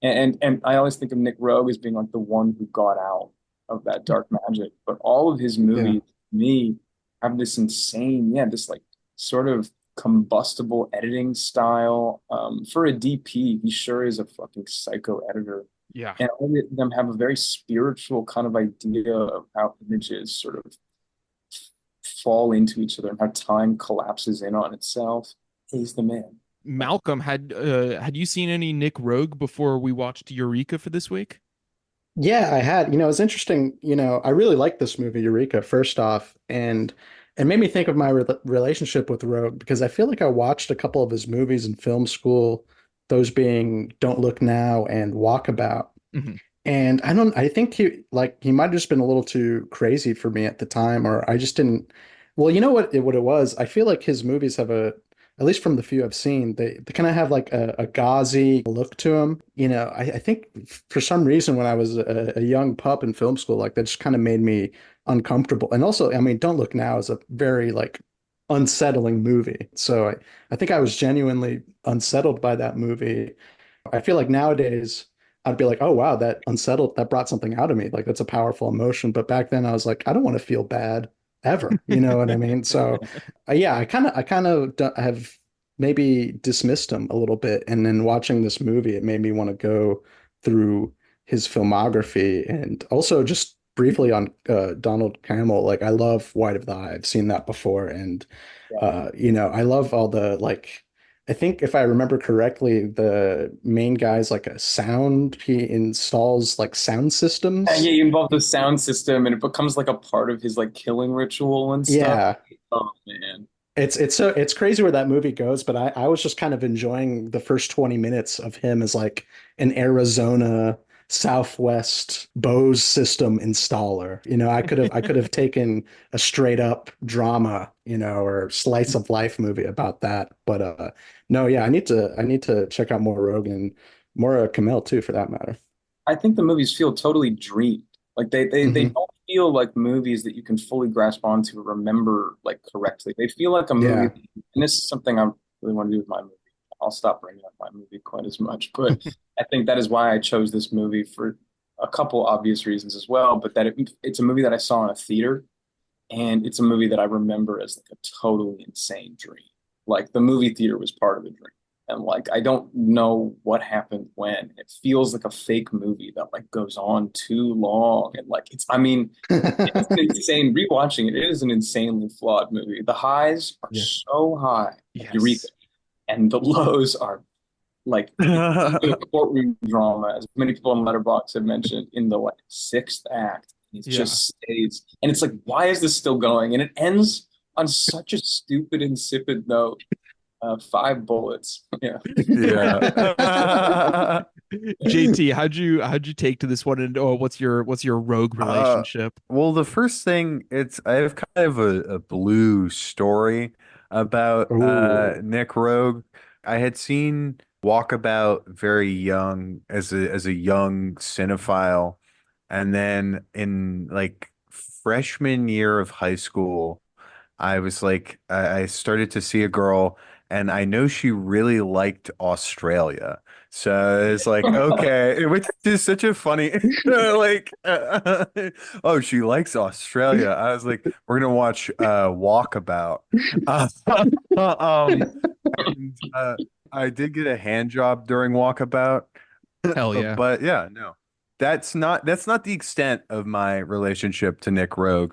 And I always think of Nick Roeg as being like the one who got out of that dark magic, but all of his movies to me have this insane this like sort of combustible editing style. For a DP, he sure is a fucking psycho editor, and all of them have a very spiritual kind of idea of how images sort of fall into each other and how time collapses in on itself. He's the man. Malcolm, had you seen any Nick Roeg before we watched Eureka for this week? Yeah, I had. It's interesting. I really liked this movie, Eureka, first off, and it made me think of my relationship with Roeg because I feel like I watched a couple of his movies in film school, those being Don't Look Now and Walkabout. Mm-hmm. And I think he might have just been a little too crazy for me at the time, or I just didn't. Well, you know what it was? I feel like his movies have at least from the few I've seen, they kind of have like a gauzy look to them. I think for some reason when I was a young pup in film school, like that just kind of made me uncomfortable. And also, I mean, Don't Look Now is a very like unsettling movie. So I think I was genuinely unsettled by that movie. I feel like nowadays I'd be like, oh, wow, that brought something out of me. Like that's a powerful emotion. But back then I was like, I don't want to feel bad ever. You know what I mean? So I kind of have maybe dismissed him a little bit. And then watching this movie, it made me want to go through his filmography and also just briefly on Donald Cammell. Like I love White of the Eye. I've seen that before. And, I love all the I think if I remember correctly, the main guy's like a sound. He installs like sound systems. Yeah, he involved the sound system, and it becomes like a part of his like killing ritual and stuff. Yeah. Oh man. It's crazy where that movie goes, but I was just kind of enjoying the first 20 minutes of him as like an Arizona Southwest Bose system installer. I could have taken a straight up drama, or slice of life movie about that. But no, yeah, I need to check out more Rogan, more Cammell too, for that matter. I think the movies feel totally dreamed. Like they don't feel like movies that you can fully grasp onto or remember like correctly. They feel like a movie, and this is something I really want to do with my movie. I'll stop bringing up my movie quite as much, but I think that is why I chose this movie for a couple obvious reasons as well. But that it's a movie that I saw in a theater, and it's a movie that I remember as like a totally insane dream. Like the movie theater was part of the dream. And like, I don't know what happened when. It feels like a fake movie that like goes on too long. And like, it's an insane, rewatching it, it is an insanely flawed movie. The highs are so high, Eureka, and the lows are like courtroom drama, as many people on Letterboxd have mentioned, in the like sixth act. It just stays. And it's like, why is this still going? And it ends on such a stupid, insipid note. 5 bullets. Yeah. JT, how'd you take to this one, and what's your Rogue relationship? Well, the first thing, I have kind of a blue story about Nick Roeg. I had seen Walkabout very young as a young cinephile, and then in like freshman year of high school, I was like, I started to see a girl, and I know she really liked Australia. So it's like, okay, which is such a funny, like, oh, she likes Australia. I was like, we're gonna watch Walkabout. Uh, and I did get a hand job during Walkabout, Hell yeah. but yeah, no, that's not the extent of my relationship to Nick Roeg.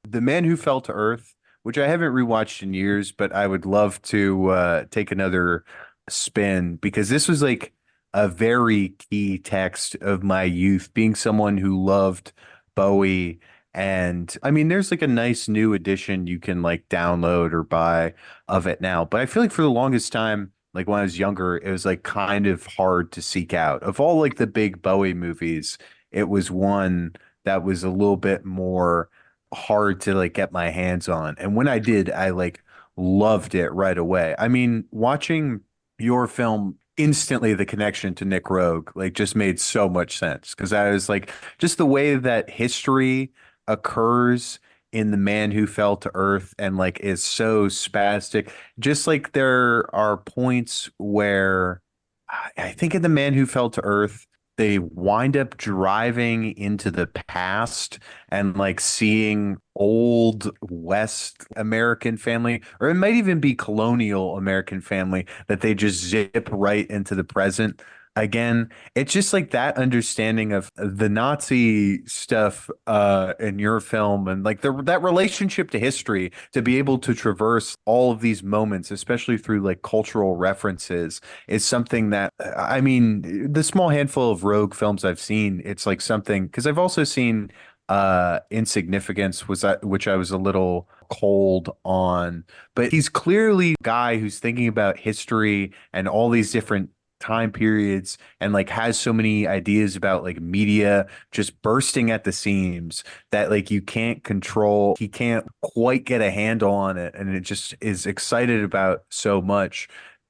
The Man Who Fell to Earth, which I haven't rewatched in years, but I would love to take another spin because this was like a very key text of my youth, being someone who loved Bowie. And I mean, there's like a nice new edition you can like download or buy of it now. But I feel like for the longest time, like when I was younger, it was like kind of hard to seek out. Of all like the big Bowie movies, it was one that was a little bit more hard to like get my hands on. And when I did, I like loved it right away. I mean, watching your film instantly the connection to Nick Roeg like just made so much sense because I was like just the way that history occurs in The Man Who Fell to Earth and like is so spastic. Just like there are points where I think in The Man Who Fell to Earth, they wind up driving into the past and like seeing old West American family, or it might even be colonial American family that they just zip right into the present again. It's just like that understanding of the Nazi stuff in your film and like that relationship to history to be able to traverse all of these moments, especially through like cultural references, is something that I mean, the small handful of Rogue films I've seen, it's like something because I've also seen Insignificance was that which I was a little cold on, but he's clearly a guy who's thinking about history and all these different time periods and like has so many ideas about like media just bursting at the seams that like you can't control, he can't quite get a handle on it, and it just is excited about so much.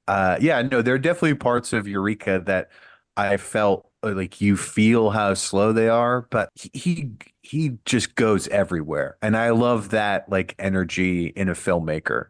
Yeah, no, there are definitely parts of Eureka that I felt like you feel how slow they are, but he just goes everywhere. And I love that like energy in a filmmaker.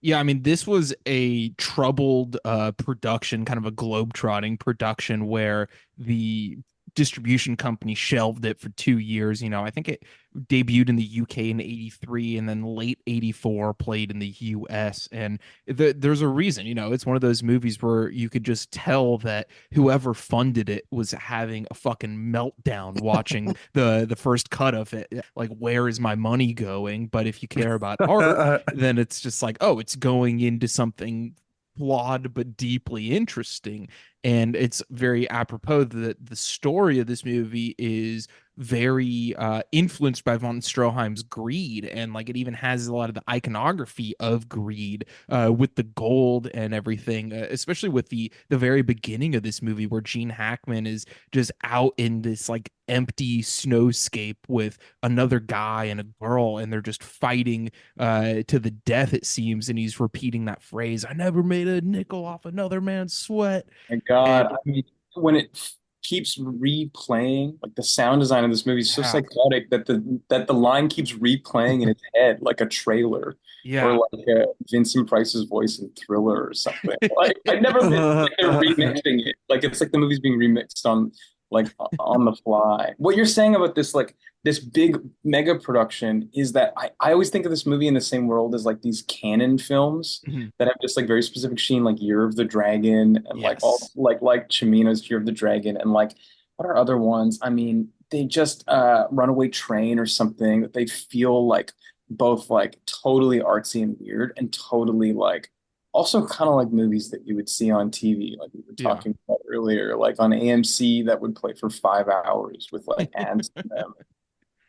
Yeah, I mean, this was a troubled production, kind of a globe-trotting production where the distribution company shelved it for 2 years. I think it debuted in the UK in '83 and then late '84 played in the US. And there's a reason, it's one of those movies where you could just tell that whoever funded it was having a fucking meltdown watching the first cut of it. Like, where is my money going? But if you care about art, then it's just like, oh, it's going into something flawed but deeply interesting. And it's very apropos that the story of this movie is very influenced by von Stroheim's Greed, and like it even has a lot of the iconography of Greed with the gold and everything, especially with the very beginning of this movie where Gene Hackman is just out in this like empty snowscape with another guy and a girl, and they're just fighting to the death, it seems, and he's repeating that phrase, "I never made a nickel off another man's sweat." My God, And I mean, when it keeps replaying, like the sound design of this movie is so yeah, psychotic that the line keeps replaying in its head like a trailer, or yeah. like Vincent Price's voice in Thriller or something. Like I never been like they're remixing it. Like it's like the movie's being remixed on the fly. What you're saying about this like this big mega production is that I always think of this movie in the same world as like these canon films Mhm. that have just like very specific sheen, like Year of the Dragon and like all Yes. like Chimino's Year of the Dragon and like what are other ones? I mean, they just Runaway Train or something that they feel like both like totally artsy and weird and totally like also kind of like movies that you would see on TV, like we were Yeah. talking about earlier, like on AMC that would play for 5 hours with like ads in them.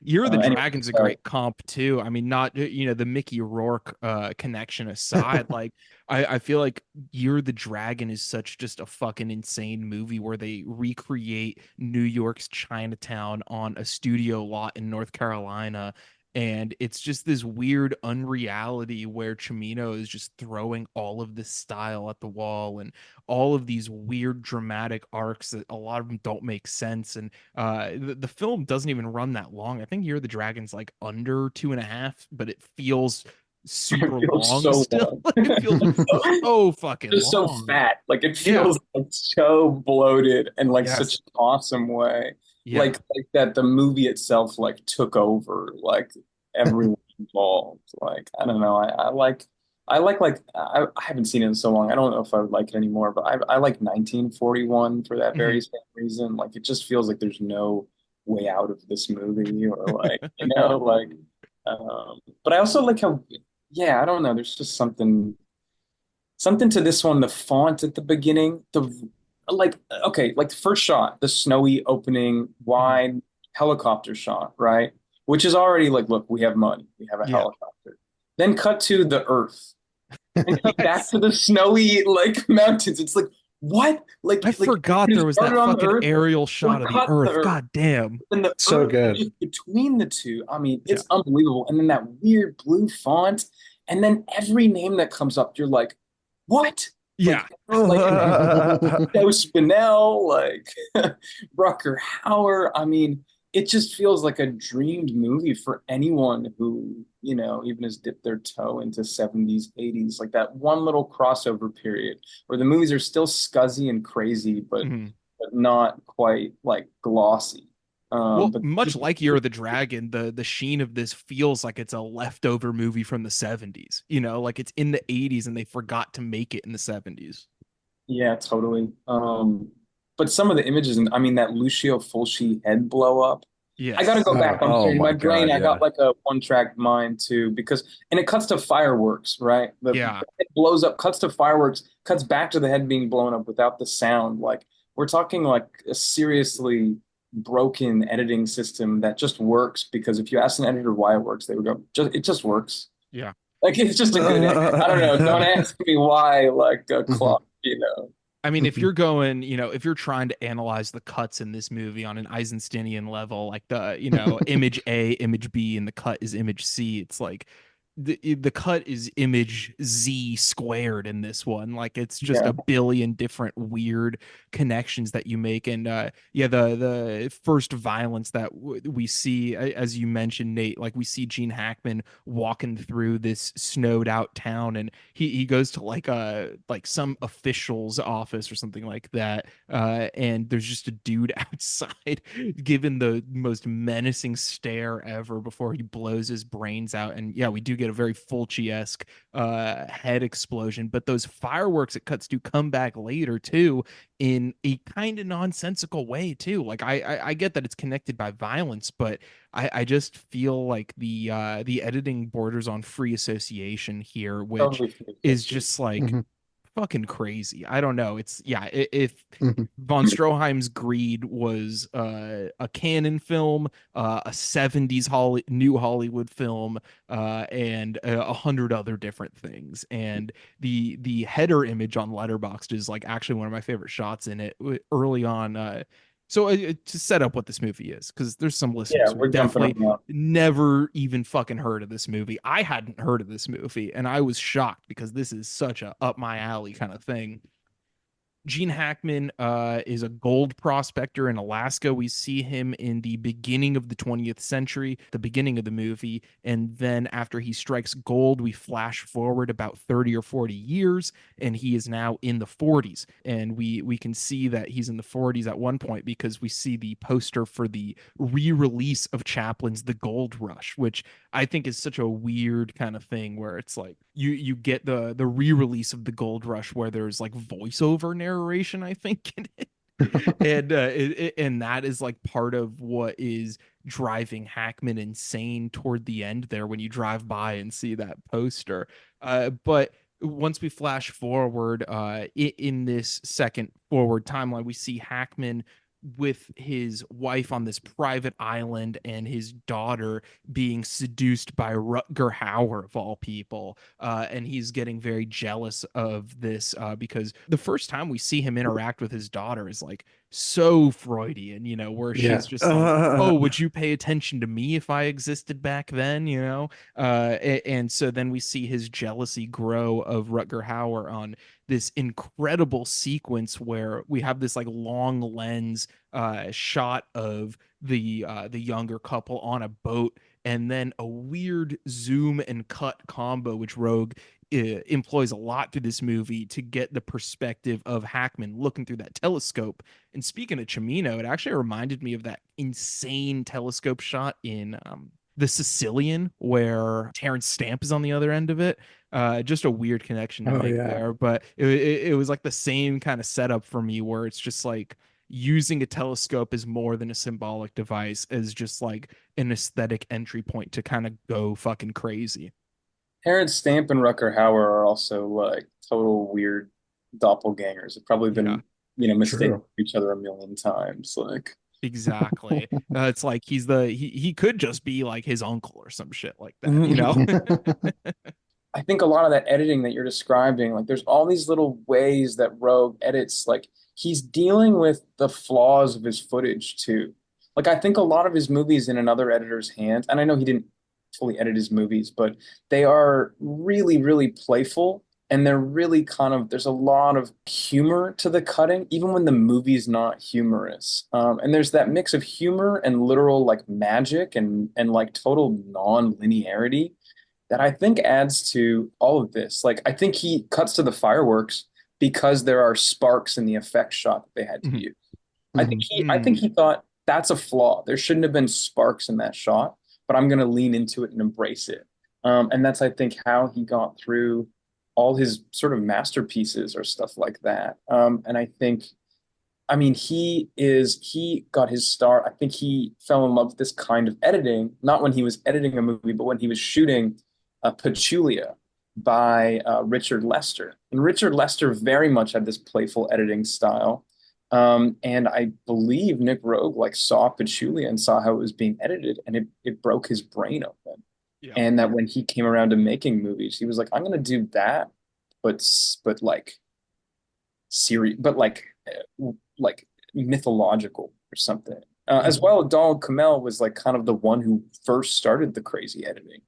Year of the Anyway, Dragon's a sorry. great comp too. I mean, not the Mickey Rourke connection aside, like I feel like Year of the Dragon is such just a fucking insane movie where they recreate New York's Chinatown on a studio lot in North Carolina. And it's just this weird unreality where Cimino is just throwing all of this style at the wall and all of these weird dramatic arcs that a lot of them don't make sense. And the film doesn't even run that long. I think Year of the Dragon's like under 2.5, but it feels super It feels long so still. long. It feels so fucking Just so long. fat. Like it Yeah. feels like so bloated and like Yes. such an awesome way. Yeah. Like that the movie itself like took over like everyone involved. Like I don't know. I haven't seen it in so long. I don't know if I would like it anymore, but I like 1941 for that very same reason. Like it just feels like there's no way out of this movie or like like but I also like how yeah, I don't know. There's just something to this one. The font at the beginning, the like, okay, like the first shot, the snowy opening, wide helicopter shot, right? Which is already like, look, we have money, we have a helicopter. Then cut to the earth, and cut back to the snowy like mountains. It's like, what? Like I forgot there was that started on the fucking earth, aerial we shot of the cut earth. God damn. And the So earth good. just between the two. I mean, it's unbelievable. And then that weird blue font, and then every name that comes up, you're like, what? Yeah. Like Joe Spinell, like Rucker Hauer. I mean, it just feels like a dreamed movie for anyone who, even has dipped their toe into 70s, 80s, like that one little crossover period where the movies are still scuzzy and crazy, but not quite like glossy. Well, But much like Year of the Dragon, the sheen of this feels like it's a leftover movie from the 70s. Like it's in the 80s and they forgot to make it in the 70s. yeah, totally. But some of the images, and I mean that Lucio Fulci head blow up. Yes. I got to go back. I'm Oh sorry, my my brain. God, I got yeah. like a one-track mind too, and it cuts to fireworks, right? The Yeah. head blows up, cuts to fireworks, cuts back to the head being blown up without the sound. Like we're talking like a seriously broken editing system that just works because if you ask an editor why it works, they would go, it just works. Yeah. Like it's just a good. I don't know. Don't ask me why. Like a clock, I mean, if you're going, if you're trying to analyze the cuts in this movie on an Eisensteinian level, like the, image A, image B, and the cut is image C, it's like the cut is image Z squared in this one. Like it's just a billion different weird connections that you make. And the first violence that we see, as you mentioned, Nate, like we see Gene Hackman walking through this snowed out town, and he goes to like some official's office or something like that, and there's just a dude outside giving the most menacing stare ever before he blows his brains out. And yeah, we do get a very Fulci-esque head explosion, but those fireworks it cuts to come back later too in a kind of nonsensical way too. Like I get that it's connected by violence, but I just feel like the editing borders on free association here, which Totally. is just like fucking crazy. I don't know. It's if von Stroheim's Greed was a canon film, a 70s new Hollywood film, and 100 other different things, and the header image on Letterboxd is like actually one of my favorite shots in it early on. So to set up what this movie is, because there's some listeners who definitely never even fucking heard of this movie. I hadn't heard of this movie, and I was shocked because this is such a up my alley kind of thing. Gene Hackman is a gold prospector in Alaska. We see him in the beginning of the 20th century, the beginning of the movie. And then after he strikes gold, we flash forward about 30 or 40 years, and he is now in the 40s. And we can see that he's in the 40s at one point because we see the poster for the re-release of Chaplin's The Gold Rush, which I think is such a weird kind of thing where it's like you get the re-release of The Gold Rush where there's like voiceover narration, I think, in it. And that is like part of what is driving Hackman insane toward the end there when you drive by and see that poster. But once we flash forward in this second forward timeline, we see Hackman with his wife on this private island and his daughter being seduced by Rutger Hauer of all people, and he's getting very jealous of this because the first time we see him interact with his daughter is like so Freudian, where Yeah. she's just like, "Oh, would you pay attention to me if I existed back then?" And so then we see his jealousy grow of Rutger Hauer on this incredible sequence where we have this like long lens shot of the younger couple on a boat, and then a weird zoom and cut combo, which Rogue employs a lot through this movie to get the perspective of Hackman looking through that telescope. And speaking of Cimino, it actually reminded me of that insane telescope shot in The Sicilian, where Terrence Stamp is on the other end of it. Just a weird connection to Oh make yeah. there, but it was like the same kind of setup for me, where it's just like using a telescope is more than a symbolic device, as just like an aesthetic entry point to kind of go fucking crazy. Terrence Stamp and Rutger Hauer are also like total weird doppelgangers. They've probably Yeah, been, mistaken True. for each other a million times. Like, exactly. It's like he could just be like his uncle or some shit like that. I think a lot of that editing that you're describing, like there's all these little ways that Rogue edits, like he's dealing with the flaws of his footage too. Like I think a lot of his movies in another editor's hands, and I know he didn't fully edit his movies, but they are really, really playful and they're really kind of there's a lot of humor to the cutting, even when the movie's not humorous. And there's that mix of humor and literal like magic and like total non-linearity that I think adds to all of this. Like, I think he cuts to the fireworks because there are sparks in the effect shot that they had to Mhm. use. Mhm. I think he thought that's a flaw. There shouldn't have been sparks in that shot, but I'm going to lean into it and embrace it. And that's, I think, how he got through all his sort of masterpieces or stuff like that. And I think, I mean, he got his start. I think he fell in love with this kind of editing, not when he was editing a movie, but when he was shooting Petulia by Richard Lester. And Richard Lester very much had this playful editing style. And I believe Nick Roeg like saw Petulia and saw how it was being edited, and it broke his brain open. Yeah. And that when he came around to making movies, he was like, I'm gonna do that, but like serious, but like mythological or something. As well, Donald Cammell was like kind of the one who first started the crazy editing.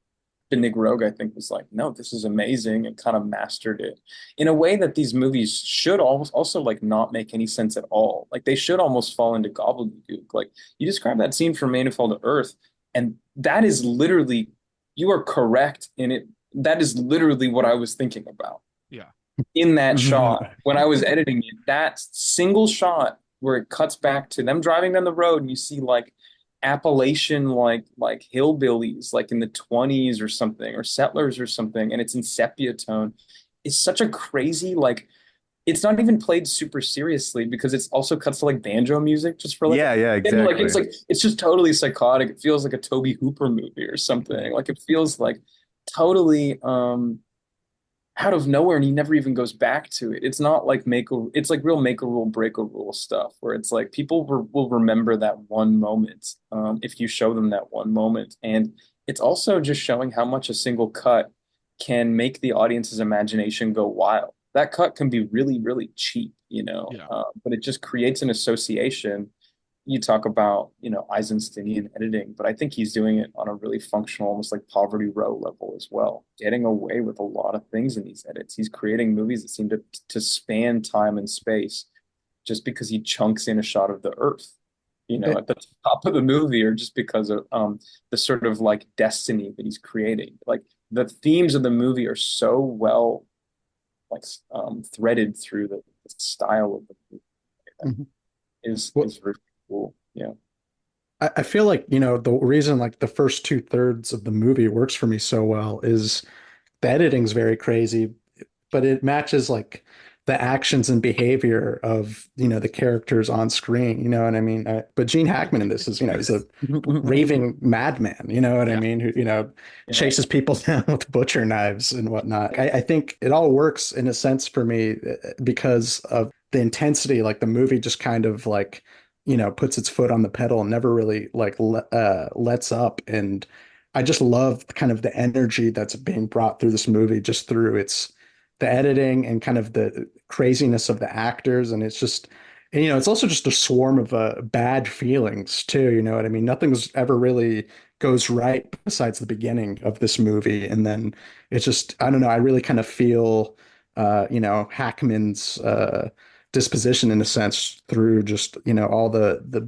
And Nick Roeg, I think, was like, no, this is amazing, and kind of mastered it in a way that these movies should also like not make any sense at all. Like they should almost fall into gobbledygook. Like you describe that scene from Man Who Fell to Earth, and that is literally, you are correct in it. That is literally what I was thinking about Yeah. in that shot when I was editing it. That single shot where it cuts back to them driving down the road and you see like Appalachian like hillbillies like in the 20s or something, or settlers or something, and it's in sepia tone, is such a crazy like, it's not even played super seriously because it's also cuts to like banjo music just for like Yeah, and like exactly. it's just totally psychotic. It feels like a Toby Hooper movie or something. Like it feels like totally out of nowhere, and he never even goes back to it. It's not like it's like real make a rule, break a rule stuff where it's like people will remember that one moment if you show them that one moment. And it's also just showing how much a single cut can make the audience's imagination go wild. That cut can be really, really cheap, Yeah. but it just creates an association. You talk about, Eisensteinian editing, but I think he's doing it on a really functional, almost like Poverty Row level as well, getting away with a lot of things in these edits. He's creating movies that seem to span time and space just because he chunks in a shot of the Earth, at the top of the movie, or just because of the sort of like destiny that he's creating. Like the themes of the movie are so well like threaded through the style of the movie. Mhm. Well, Is really cool. Yeah. I feel like, the reason like the first two-thirds of the movie works for me so well is the editing's very crazy, but it matches like the actions and behavior of, the characters on screen, you know what I mean? But Gene Hackman in this is, he's a raving madman, you know what I Yeah. mean? Who, Yeah. chases people down with butcher knives and whatnot. I think it all works in a sense for me because of the intensity. Like the movie just kind of like, puts its foot on the pedal and never really like lets up. And I just love kind of the energy that's being brought through this movie, just through the editing and kind of the craziness of the actors. And And it's also just a swarm of bad feelings too. You know what I mean? Nothing's ever really goes right besides the beginning of this movie, and then it's just I don't know. I really kind of feel Hackman's disposition in a sense through just all the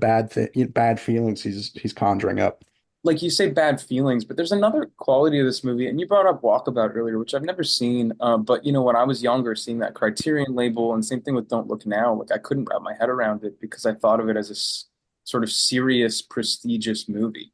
bad feelings he's conjuring up. Like you say, bad feelings, but there's another quality of this movie, and you brought up Walkabout earlier, which I've never seen. But when I was younger, seeing that Criterion label, and same thing with Don't Look Now, like I couldn't wrap my head around it because I thought of it as a sort of serious, prestigious movie.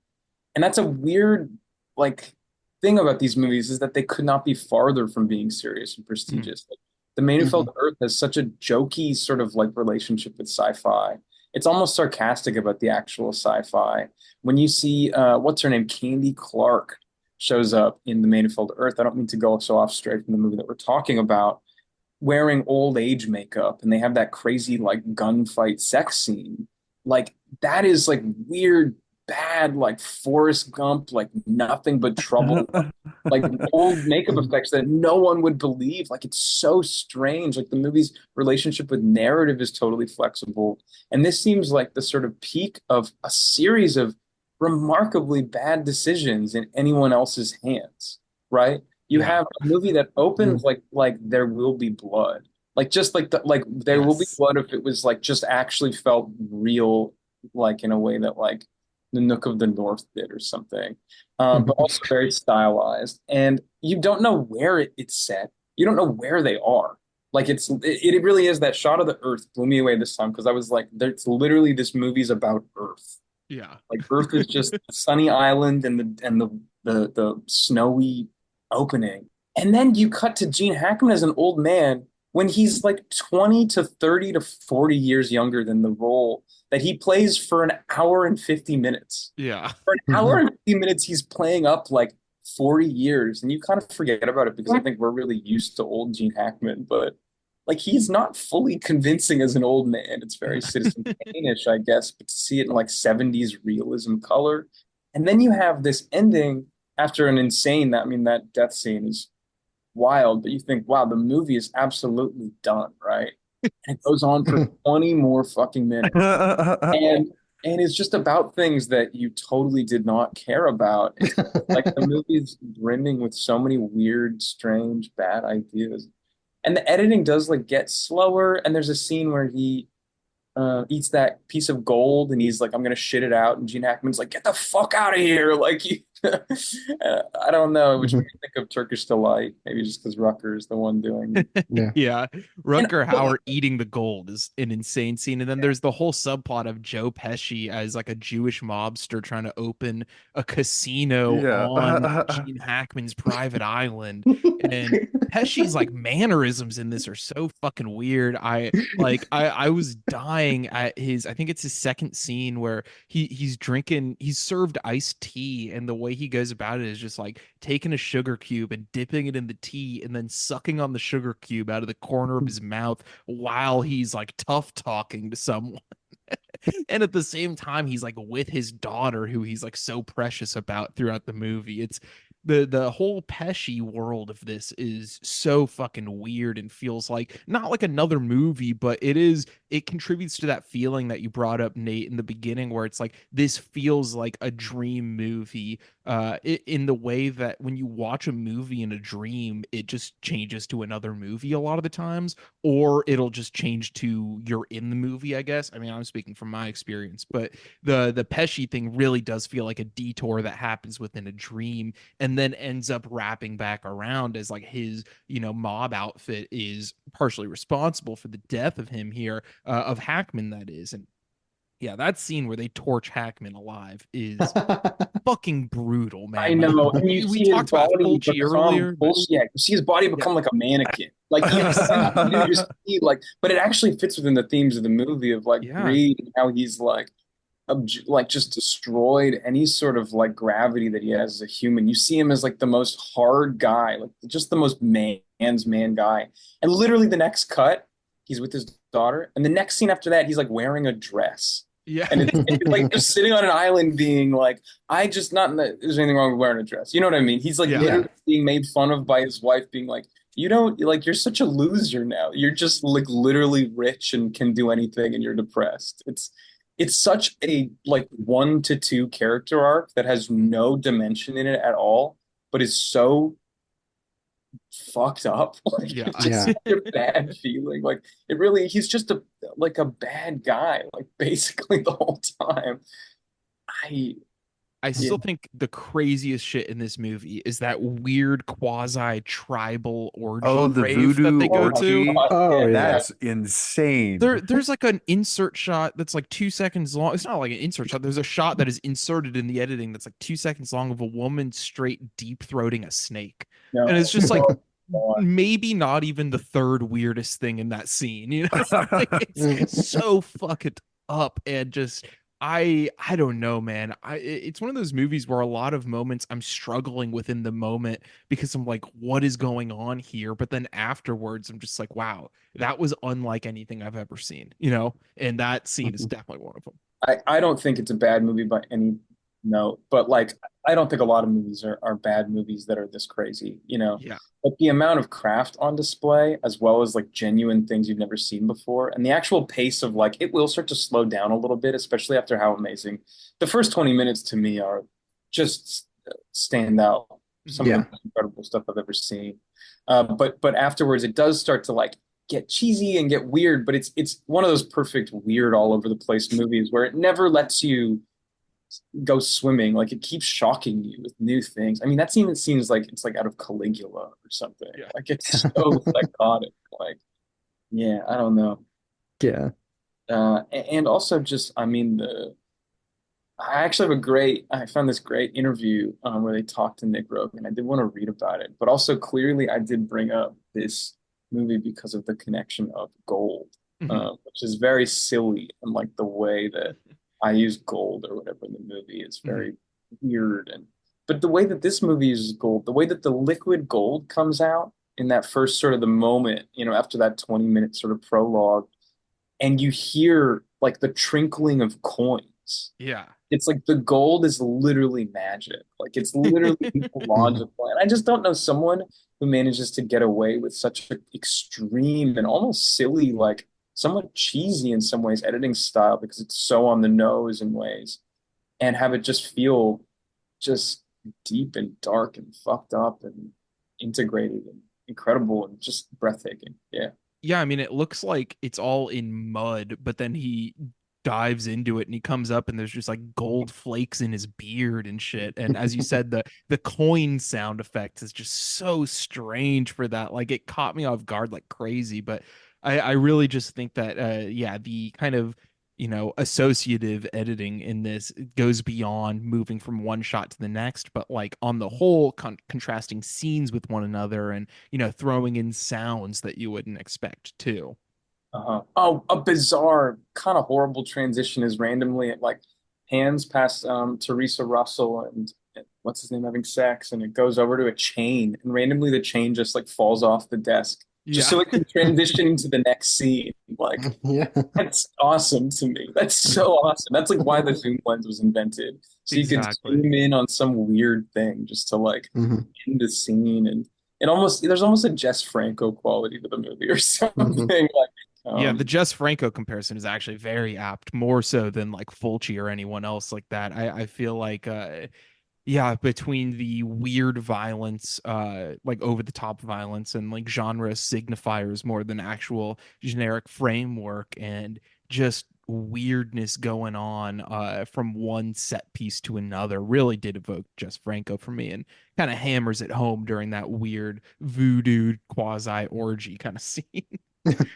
And that's a weird, like, thing about these movies is that they could not be farther from being serious and prestigious. Like, the Manifold Earth has such a jokey sort of like relationship with sci-fi. It's almost sarcastic about the actual sci-fi. When you see what's her name, Candy Clark shows up in the Manifold Earth. I don't mean to go so off straight from the movie that we're talking about, wearing old age makeup, and they have that crazy like gunfight sex scene. Like that is like weird, bad, like Forrest Gump, like nothing but trouble, like old makeup effects that no one would believe. Like it's so strange. Like the movie's relationship with narrative is totally flexible. And this seems like the sort of peak of a series of remarkably bad decisions in anyone else's hands, right? You have a movie that opens like there will be blood. Like just like there will be blood if it was like just actually felt real, like in a way that like the Nook of the North did or something. But also very stylized. And you don't know where it's set. You don't know where they are. Like it really is that shot of the Earth blew me away this time because I was like, it's literally this movie's about Earth. Yeah. Like Earth is just a sunny island and the snowy opening. And then you cut to Gene Hackman as an old man when he's like 20 to 30 to 40 years younger than the role that he plays for an hour and 50 minutes. Yeah. For an hour and 50 minutes, he's playing up like 40 years. And you kind of forget about it because I think we're really used to old Gene Hackman, but like he's not fully convincing as an old man. It's very Citizen Kane-ish, I guess, but to see it in like 70s realism color. And then you have this ending after an insane, that death scene is wild, but you think, wow, the movie is absolutely done, right? And it goes on for 20 more fucking minutes. And it's just about things that you totally did not care about. It's like the movie is brimming with so many weird, strange, bad ideas. And the editing does like get slower. And there's a scene where he eats that piece of gold and he's like, I'm gonna shit it out. And Gene Hackman's like, get the fuck out of here. Like I don't know, which makes me think of Turkish Delight, maybe just because Rutger's the one doing it. Yeah. Rutger Hauer eating the gold is an insane scene. And then there's the whole subplot of Joe Pesci as like a Jewish mobster trying to open a casino on Gene Hackman's private island. And Pesci's like mannerisms in this are so fucking weird. I was dying at I think it's his second scene where he's served iced tea, and the way he goes about it is just like taking a sugar cube and dipping it in the tea and then sucking on the sugar cube out of the corner of his mouth while he's like tough talking to someone. And at the same time, he's like with his daughter, who he's like so precious about throughout the movie. It's the whole Pesci world of this is so fucking weird and feels like not like another movie, but it contributes to that feeling that you brought up, Nate, in the beginning, where it's like this feels like a dream movie in the way that when you watch a movie in a dream, it just changes to another movie a lot of the times, or it'll just change to you're in the movie, I guess. I mean, I'm speaking from my experience, but the Pesci thing really does feel like a detour that happens within a dream and then ends up wrapping back around as like his mob outfit is partially responsible for the death of him here, of Hackman, that is. And yeah, that scene where they torch Hackman alive is fucking brutal, man. I know. Like, we talked about Fulci earlier. Yeah, you see his body become like a mannequin. Like you just see but it actually fits within the themes of the movie of like greed and how he's like just destroyed any sort of like gravity that he has as a human. You see him as like the most hard guy, like just the most man's man guy. And literally the next cut, he's with his daughter, and the next scene after that, he's like wearing a dress. Yeah. And it's like just sitting on an island being like, there's anything wrong with wearing a dress. You know what I mean? He's like literally being made fun of by his wife, being like, You don't like you're such a loser now. You're just like literally rich and can do anything and you're depressed. It's such a like 1 to 2 character arc that has no dimension in it at all, but is so fucked up. Like Yeah. it's just Yeah. such a bad feeling. Like it really he's just a like a bad guy, like basically the whole time. I I yeah. still think the craziest shit in this movie is that weird quasi tribal orgy Oh, the rave that voodoo they go Oh my to. orgy. God, Oh, yeah. yeah. That's insane. There's like an insert shot that's like 2 seconds long. It's not like an insert shot. There's a shot that is inserted in the editing that's like 2 seconds long of a woman straight deep throating a snake. And it's No. just like Oh, God. maybe not even the third weirdest thing in that scene, you know? Like, it's so fucking up and just I don't know, man. It's one of those movies where a lot of moments I'm struggling within the moment because I'm like, what is going on here? But then afterwards, I'm just like, wow, that was unlike anything I've ever seen, you know? And that scene is definitely one of them. I don't think it's a bad movie by any note, but like I don't think a lot of movies are bad movies that are this crazy, you know. Yeah. But the amount of craft on display, as well as like genuine things you've never seen before, and the actual pace of like it will start to slow down a little bit, especially after how amazing the first 20 minutes to me are just stand out. Some of Yeah. the most incredible stuff I've ever seen. But afterwards, it does start to like get cheesy and get weird, but it's one of those perfect weird all over the place movies where it never lets you go swimming. Like it keeps shocking you with new things. I mean, that scene seems like it's like out of Caligula or something. Yeah. Like it's so psychotic. Like, yeah, I don't know. Yeah. And also just, I mean, I actually have I found this great interview where they talked to Nick Roeg, and I did want to read about it. But also, clearly, I did bring up this movie because of the connection of gold, Mhm. which is very silly, and like the way that I use gold or whatever in the movie is very weird. But the way that this movie uses gold, the way that the liquid gold comes out in that first sort of the moment, you know, after that 20-minute sort of prologue, and you hear like the trinkling of coins. Yeah. It's like the gold is literally magic. Like it's literally Mhm. logical. And I just don't know someone who manages to get away with such an extreme and almost silly, like somewhat cheesy in some ways, editing style because it's so on the nose in ways, and have it just feel just deep and dark and fucked up and integrated and incredible and just breathtaking. Yeah. Yeah, I mean, it looks like it's all in mud, but then he dives into it and he comes up and there's just like gold flakes in his beard and shit. And as you said, the coin sound effect is just so strange for that. Like it caught me off guard like crazy. But I really just think that yeah, the kind of associative editing in this goes beyond moving from one shot to the next, but like on the whole, contrasting scenes with one another and throwing in sounds that you wouldn't expect too. Uh-huh. Oh, a bizarre, kind of horrible transition is randomly it like hands past Teresa Russell and what's his name having sex, and it goes over to a chain, and randomly the chain just like falls off the desk, just Yeah. so it can transition into the next scene. Like Yeah. that's awesome to me. That's so awesome. That's like why the zoom lens was invented, so you could Exactly. zoom in on some weird thing just to like Mhm. end the scene, and it almost there's almost a Jess Franco quality to the movie or something. Mhm. Like Yeah, the Jess Franco comparison is actually very apt, more so than like Fulci or anyone else like that. I feel like yeah, between the weird violence, like over the top violence and like genre signifiers more than actual generic framework and just weirdness going on from one set piece to another really did evoke Jess Franco for me and kind of hammers it home during that weird voodoo quasi orgy kind of scene.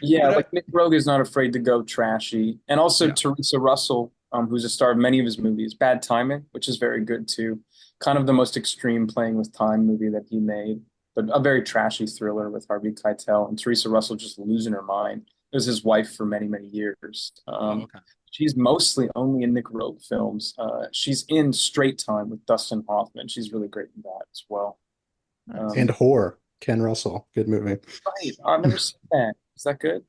Yeah, But like Nick Roeg is not afraid to go trashy. And also yeah. Teresa Russell, who's a star of many of his movies. Bad Timing, which is very good too. Kind of the most extreme playing with time movie that he made, but a very trashy thriller with Harvey Keitel and Teresa Russell just losing her mind. It was his wife for many, many years. Oh, okay. She's mostly only in Nick Roeg films. She's in Straight Time with Dustin Hoffman. She's really great in that as well. Nice. And Whore, Ken Russell, good movie. Right. I've never seen that. Is that good?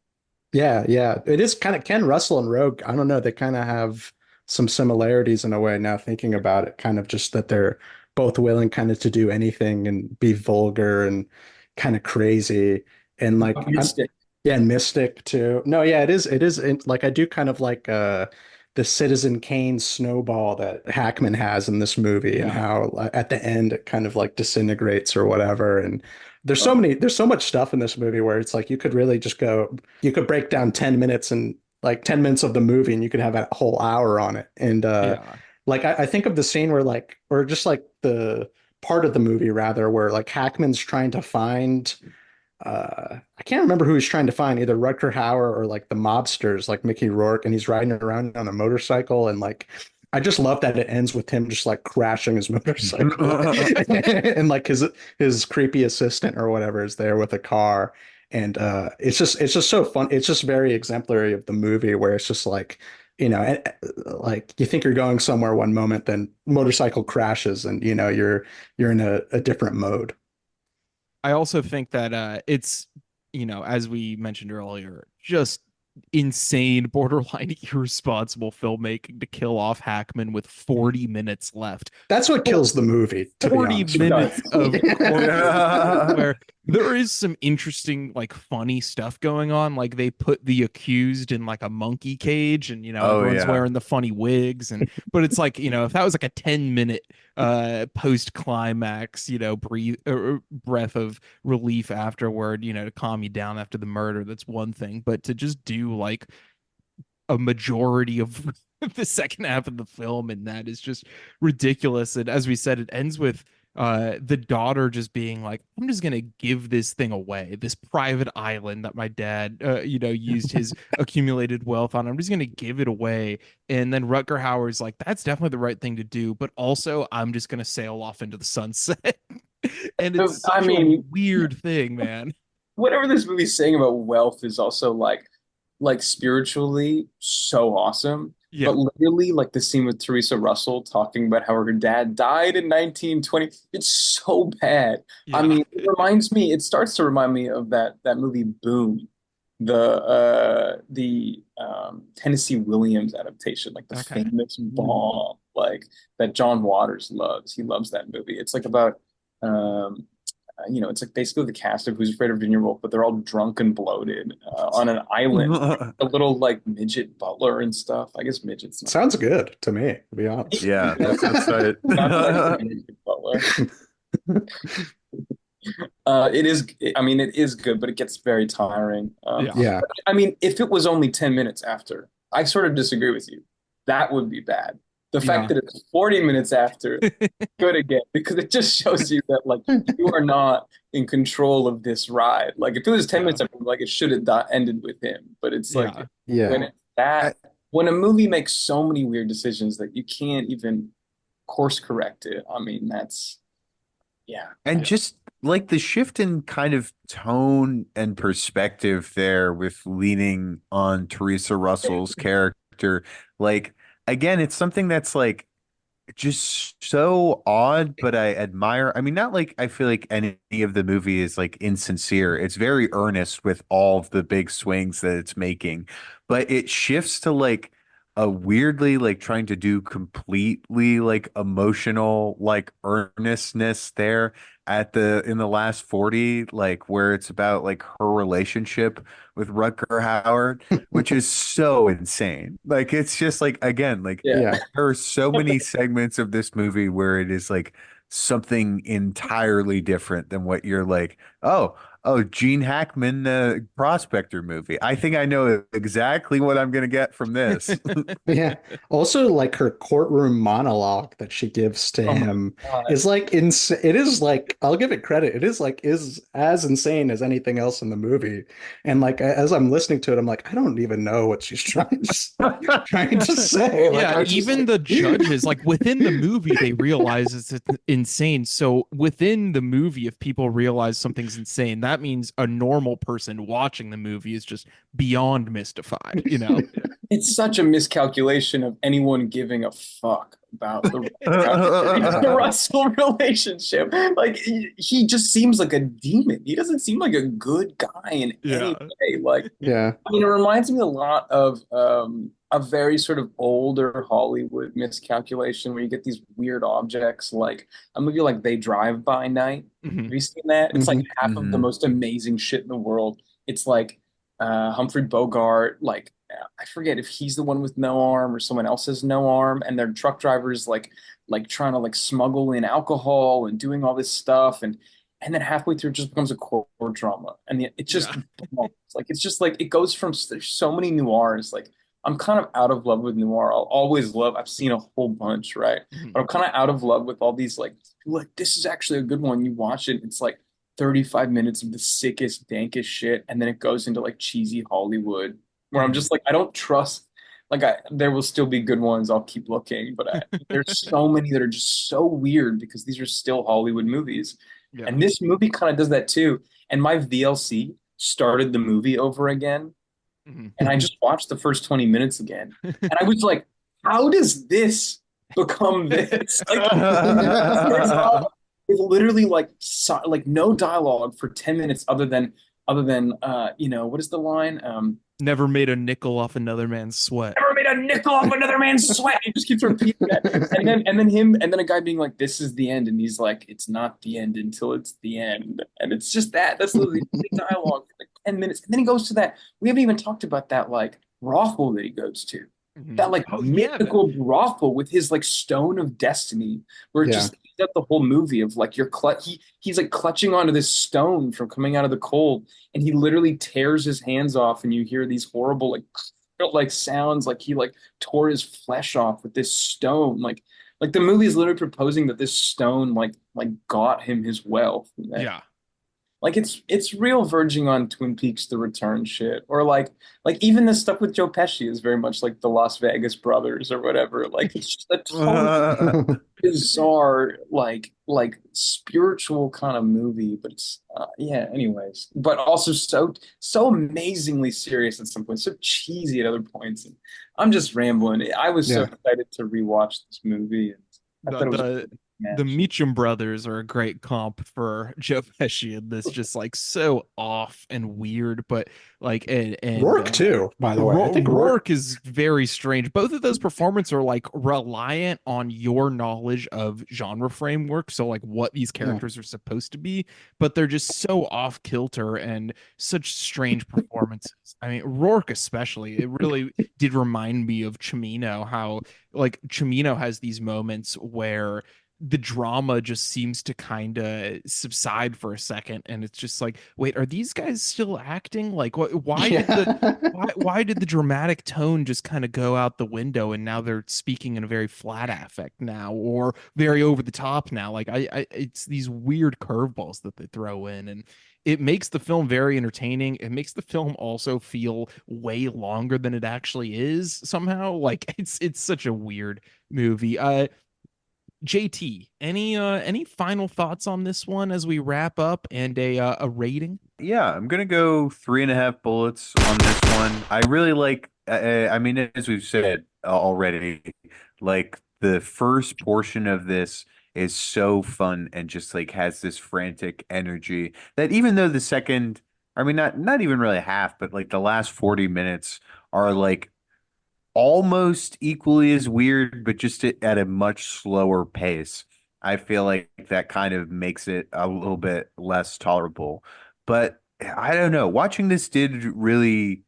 Yeah, yeah. It is kind of Ken Russell and Rogue. I don't know. They kind of have some similarities in a way now thinking about it, kind of just that they're both willing kind of to do anything and be vulgar and kind of crazy and like Mystic. yeah, and Mystic too. No, yeah, it is like I do kind of like the Citizen Kane snowball that Hackman has in this movie and Yeah. how at the end it kind of like disintegrates or whatever. And Oh, there's so much stuff in this movie where it's like you could really just go, you could break down 10 minutes and like 10 minutes of the movie and you could have a whole hour on it. And Yeah. like I think of the scene where like, or just like the part of the movie rather, where like Hackman's trying to find I can't remember who he's trying to find, either Rutger Hauer or like the mobsters, like Mickey Rourke, and he's riding around on a motorcycle. And like, I just love that it ends with him just like crashing his motorcycle, and like his creepy assistant or whatever is there with a car. And it's just so fun. It's just very exemplary of the movie, where it's just like, like you think you're going somewhere one moment, then motorcycle crashes, and you're in a different mode. I also think that it's, as we mentioned earlier, just insane, borderline irresponsible filmmaking to kill off Hackman with 40 minutes left. That's what kills the movie, to be 40 honest. minutes of Yeah. where there is some interesting, like, funny stuff going on. Like, they put the accused in like a monkey cage, and Oh, everyone's yeah. wearing the funny wigs, and but it's like, if that was like a 10-minute post climax, breath of relief afterward, to calm you down after the murder, that's one thing. But to just do like a majority of the second half of the film, and that is just ridiculous. And as we said, it ends with the daughter just being like, I'm just gonna give this thing away, this private island that my dad used his accumulated wealth on. I'm just gonna give it away. And then Rutger Hauer's like, that's definitely the right thing to do, but also I'm just gonna sail off into the sunset. And it's I such a mean, weird thing, man. whatever this movie's saying about wealth is also like spiritually so awesome. Yeah. But literally, like the scene with Teresa Russell talking about how her dad died in 1920, it's so bad. I Yeah. mean, it starts to remind me of that movie Boom, the Tennessee Williams adaptation, like the Okay. famous bomb, like that John Waters loves. He loves that movie. It's like about um it's like basically the cast of Who's Afraid of Virginia Woolf, but they're all drunk and bloated on an island. A little like midget butler and stuff. I guess midget's not. Sounds good to me, to be honest. Yeah, that's it. Not like a midget butler. It is. I mean, it is good, but it gets very tiring. Yeah. Yeah. I mean, if it was only 10 minutes after, I sort of disagree with you. That would be bad. The fact Yeah. that it's 40 minutes after, good again, because it just shows you that like you are not in control of this ride. Like if it was 10 minutes after, like it should have ended with him. But it's like Yeah. when Yeah. it's that when a movie makes so many weird decisions that you can't even course correct it. I mean, that's yeah. And just like the shift in kind of tone and perspective there with leaning on Teresa Russell's character, like again, it's something that's like just so odd, but I admire. I mean, not like I feel like any of the movie is like insincere. It's very earnest with all of the big swings that it's making, but it shifts to like a weirdly like trying to do completely like emotional like earnestness there at the in the last 40, like where it's about like her relationship with Rutger Hauer, which is so insane. Like it's just like again, like Yeah. Yeah. there are so many segments of this movie where it is like something entirely different than what you're like, oh, Gene Hackman Prospector movie. I think I know exactly what I'm gonna get from this. Yeah. Also, like her courtroom monologue that she gives to Oh my him God. is like it is like, I'll give it credit. It is like is as insane as anything else in the movie. And like as I'm listening to it, I'm like, I don't even know what she's trying to say. Like, Yeah, even the judges, like within the movie, they realize it's insane. So within the movie, if people realize something's insane, that means a normal person watching the movie is just beyond mystified, It's such a miscalculation of anyone giving a fuck. about the Russell relationship. Like he just seems like a demon. He doesn't seem like a good guy in any way. Like Yeah. I mean, it reminds me a lot of a very sort of older Hollywood miscalculation where you get these weird objects like a movie like They Drive By Night. Have you seen that? It's like half of the most amazing shit in the world. It's like Humphrey Bogart, like I forget if he's the one with no arm or someone else has no arm, and their truck drivers like trying to like smuggle in alcohol and doing all this stuff, and then halfway through it just becomes a court drama, and it just like it's just like it goes from there's so many noirs. Like I'm kind of out of love with noir. I'll always love. I've seen a whole bunch, right? But I'm kind of out of love with all these like this is actually a good one. You watch it, it's like 35 minutes of the sickest, dankest shit, and then it goes into like cheesy Hollywood, where I'm just like, I don't trust. Like, there will still be good ones. I'll keep looking, but there's so many that are just so weird because these are still Hollywood movies, and this movie kind of does that too. And my VLC started the movie over again, and I just watched the first 20 minutes again, and I was like, how does this become this? Like, with literally like no dialogue for 10 minutes other than what is the line? Never made a nickel off another man's sweat. Never made a nickel off another man's sweat. He just keeps repeating that. And then a guy being like, this is the end, and he's like, it's not the end until it's the end. And it's just that's literally the dialogue for like 10 minutes. And then he goes to that. We haven't even talked about that like brothel that he goes to. That like mythical brothel with his like stone of destiny, where it just up the whole movie of like he's like clutching onto this stone from coming out of the cold, and he literally tears his hands off, and you hear these horrible like sounds like he like tore his flesh off with this stone. Like the movie is literally proposing that this stone like got him his wealth. Yeah. Like it's real verging on Twin Peaks: The Return shit, or like even the stuff with Joe Pesci is very much like the Las Vegas Brothers or whatever. Like it's just a totally bizarre like spiritual kind of movie, but it's anyways, but also so amazingly serious at some points, so cheesy at other points. And I'm just rambling. I was so excited to rewatch this movie, and I thought it was the Meacham brothers are a great comp for Joe Pesci in this, just like so off and weird, but like and Rourke too, by the way. I think Rourke is very strange. Both of those performances are like reliant on your knowledge of genre framework, so like what these characters are supposed to be, but they're just so off kilter and such strange performances. I mean, Rourke especially, it really did remind me of Cimino, how like Cimino has these moments where the drama just seems to kind of subside for a second, and it's just like, wait, are these guys still acting? Like, why did the dramatic tone just kind of go out the window, and now they're speaking in a very flat affect now, or very over the top now? Like, it's these weird curveballs that they throw in, and it makes the film very entertaining. It makes the film also feel way longer than it actually is somehow. Like, it's such a weird movie. JT, any final thoughts on this one as we wrap up, and a rating? Yeah, I'm gonna go 3.5 bullets on this one. I really like. I mean, as we've said already, like the first portion of this is so fun and just like has this frantic energy that even though the second, I mean, not even really half, but like the last 40 minutes are like almost equally as weird, but just at a much slower pace. I feel like that kind of makes it a little bit less tolerable. But I don't know. Watching this did really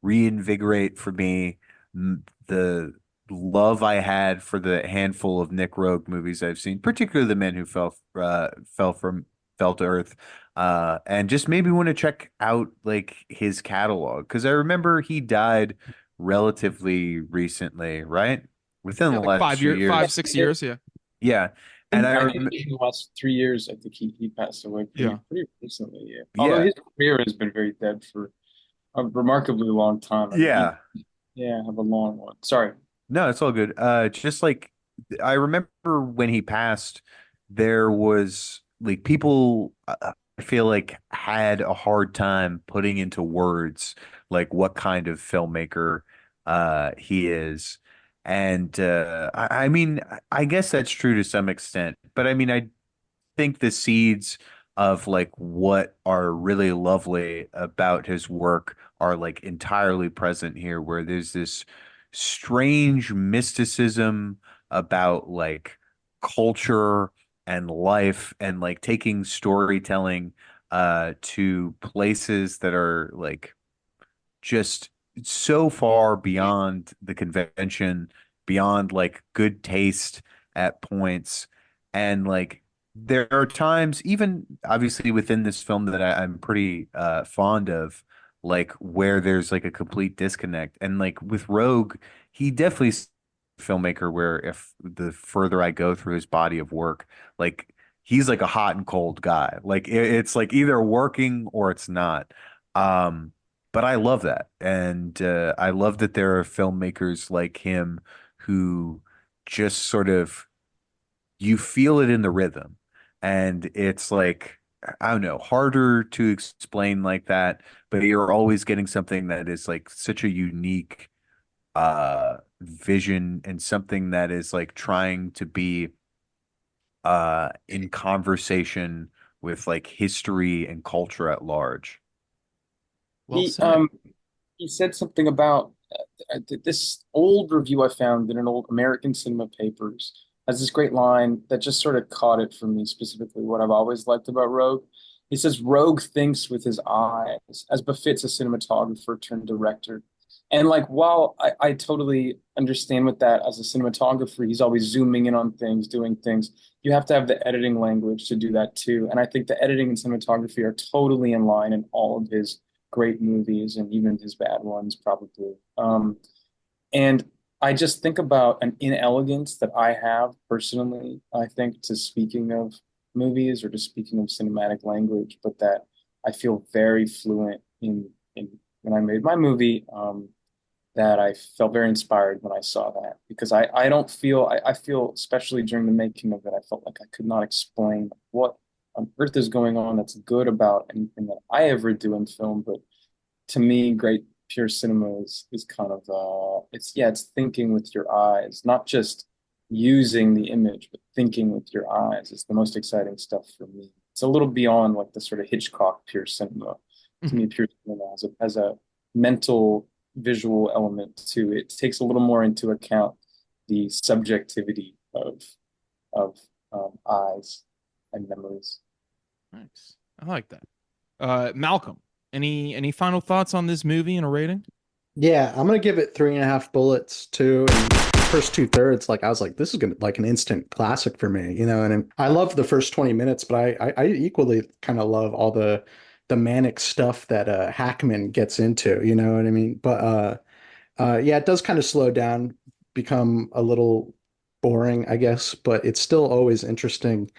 reinvigorate for me the love I had for the handful of Nick Roeg movies I've seen, particularly The Man Who Fell to Earth, and just made me want to check out like his catalog, because I remember he died relatively recently, right? Within the like last 2 years, 5-6 years, yeah. And I think in the last 3 years, I think he passed away pretty recently. Yeah. Yeah. Although his career has been very dead for a remarkably long time. I mean, Yeah. I have a long one. Sorry. No, it's all good. Just like I remember when he passed, there was like people I feel like had a hard time putting into words like what kind of filmmaker he is. And I mean, I guess that's true to some extent, but I mean, I think the seeds of like what are really lovely about his work are like entirely present here, where there's this strange mysticism about like culture and life and like taking storytelling to places that are like just so far beyond the convention, beyond like good taste at points. And like there are times, even obviously within this film that I'm pretty fond of, like where there's like a complete disconnect. And like with Rogue, he definitely is a filmmaker where if the further I go through his body of work, like he's like a hot and cold guy. Like it's like either working or it's not. Um, but I love that, and I love that there are filmmakers like him who just sort of you feel it in the rhythm, and it's like I don't know, harder to explain like that, but you're always getting something that is like such a unique vision and something that is like trying to be in conversation with like history and culture at large. Well He said. he said something about this old review I found in an old American Cinema Papers has this great line that just sort of caught it for me, specifically what I've always liked about Rogue. He says Rogue thinks with his eyes, as befits a cinematographer turned director. And like while I totally understand with that as a cinematographer, he's always zooming in on things, doing things. You have to have the editing language to do that too. And I think the editing and cinematography are totally in line in all of his great movies and even his bad ones probably. And I just think about an inelegance that I have personally, I think, to speaking of movies or to speaking of cinematic language, but that I feel very fluent in when I made my movie, that I felt very inspired when I saw that because I don't feel I feel especially during the making of it, I felt like I could not explain what on earth is going on that's good about anything that I ever do in film, but to me, great pure cinema is kind of it's yeah, it's thinking with your eyes, not just using the image, but thinking with your eyes is the most exciting stuff for me. It's a little beyond like the sort of Hitchcock pure cinema. To me, Mhm. pure cinema has a mental visual element to it. It takes a little more into account the subjectivity of eyes and memories. Nice. I like that. Malcolm, any final thoughts on this movie and a rating? Yeah, I'm gonna give it 3.5 bullets too. And first 2/3, like I was like, this is gonna like an instant classic for me, you know. And I love the first 20 minutes, but I equally kind of love all the manic stuff that Hackman gets into, you know what I mean? But yeah, it does kind of slow down, become a little boring, I guess, but it's still always interesting.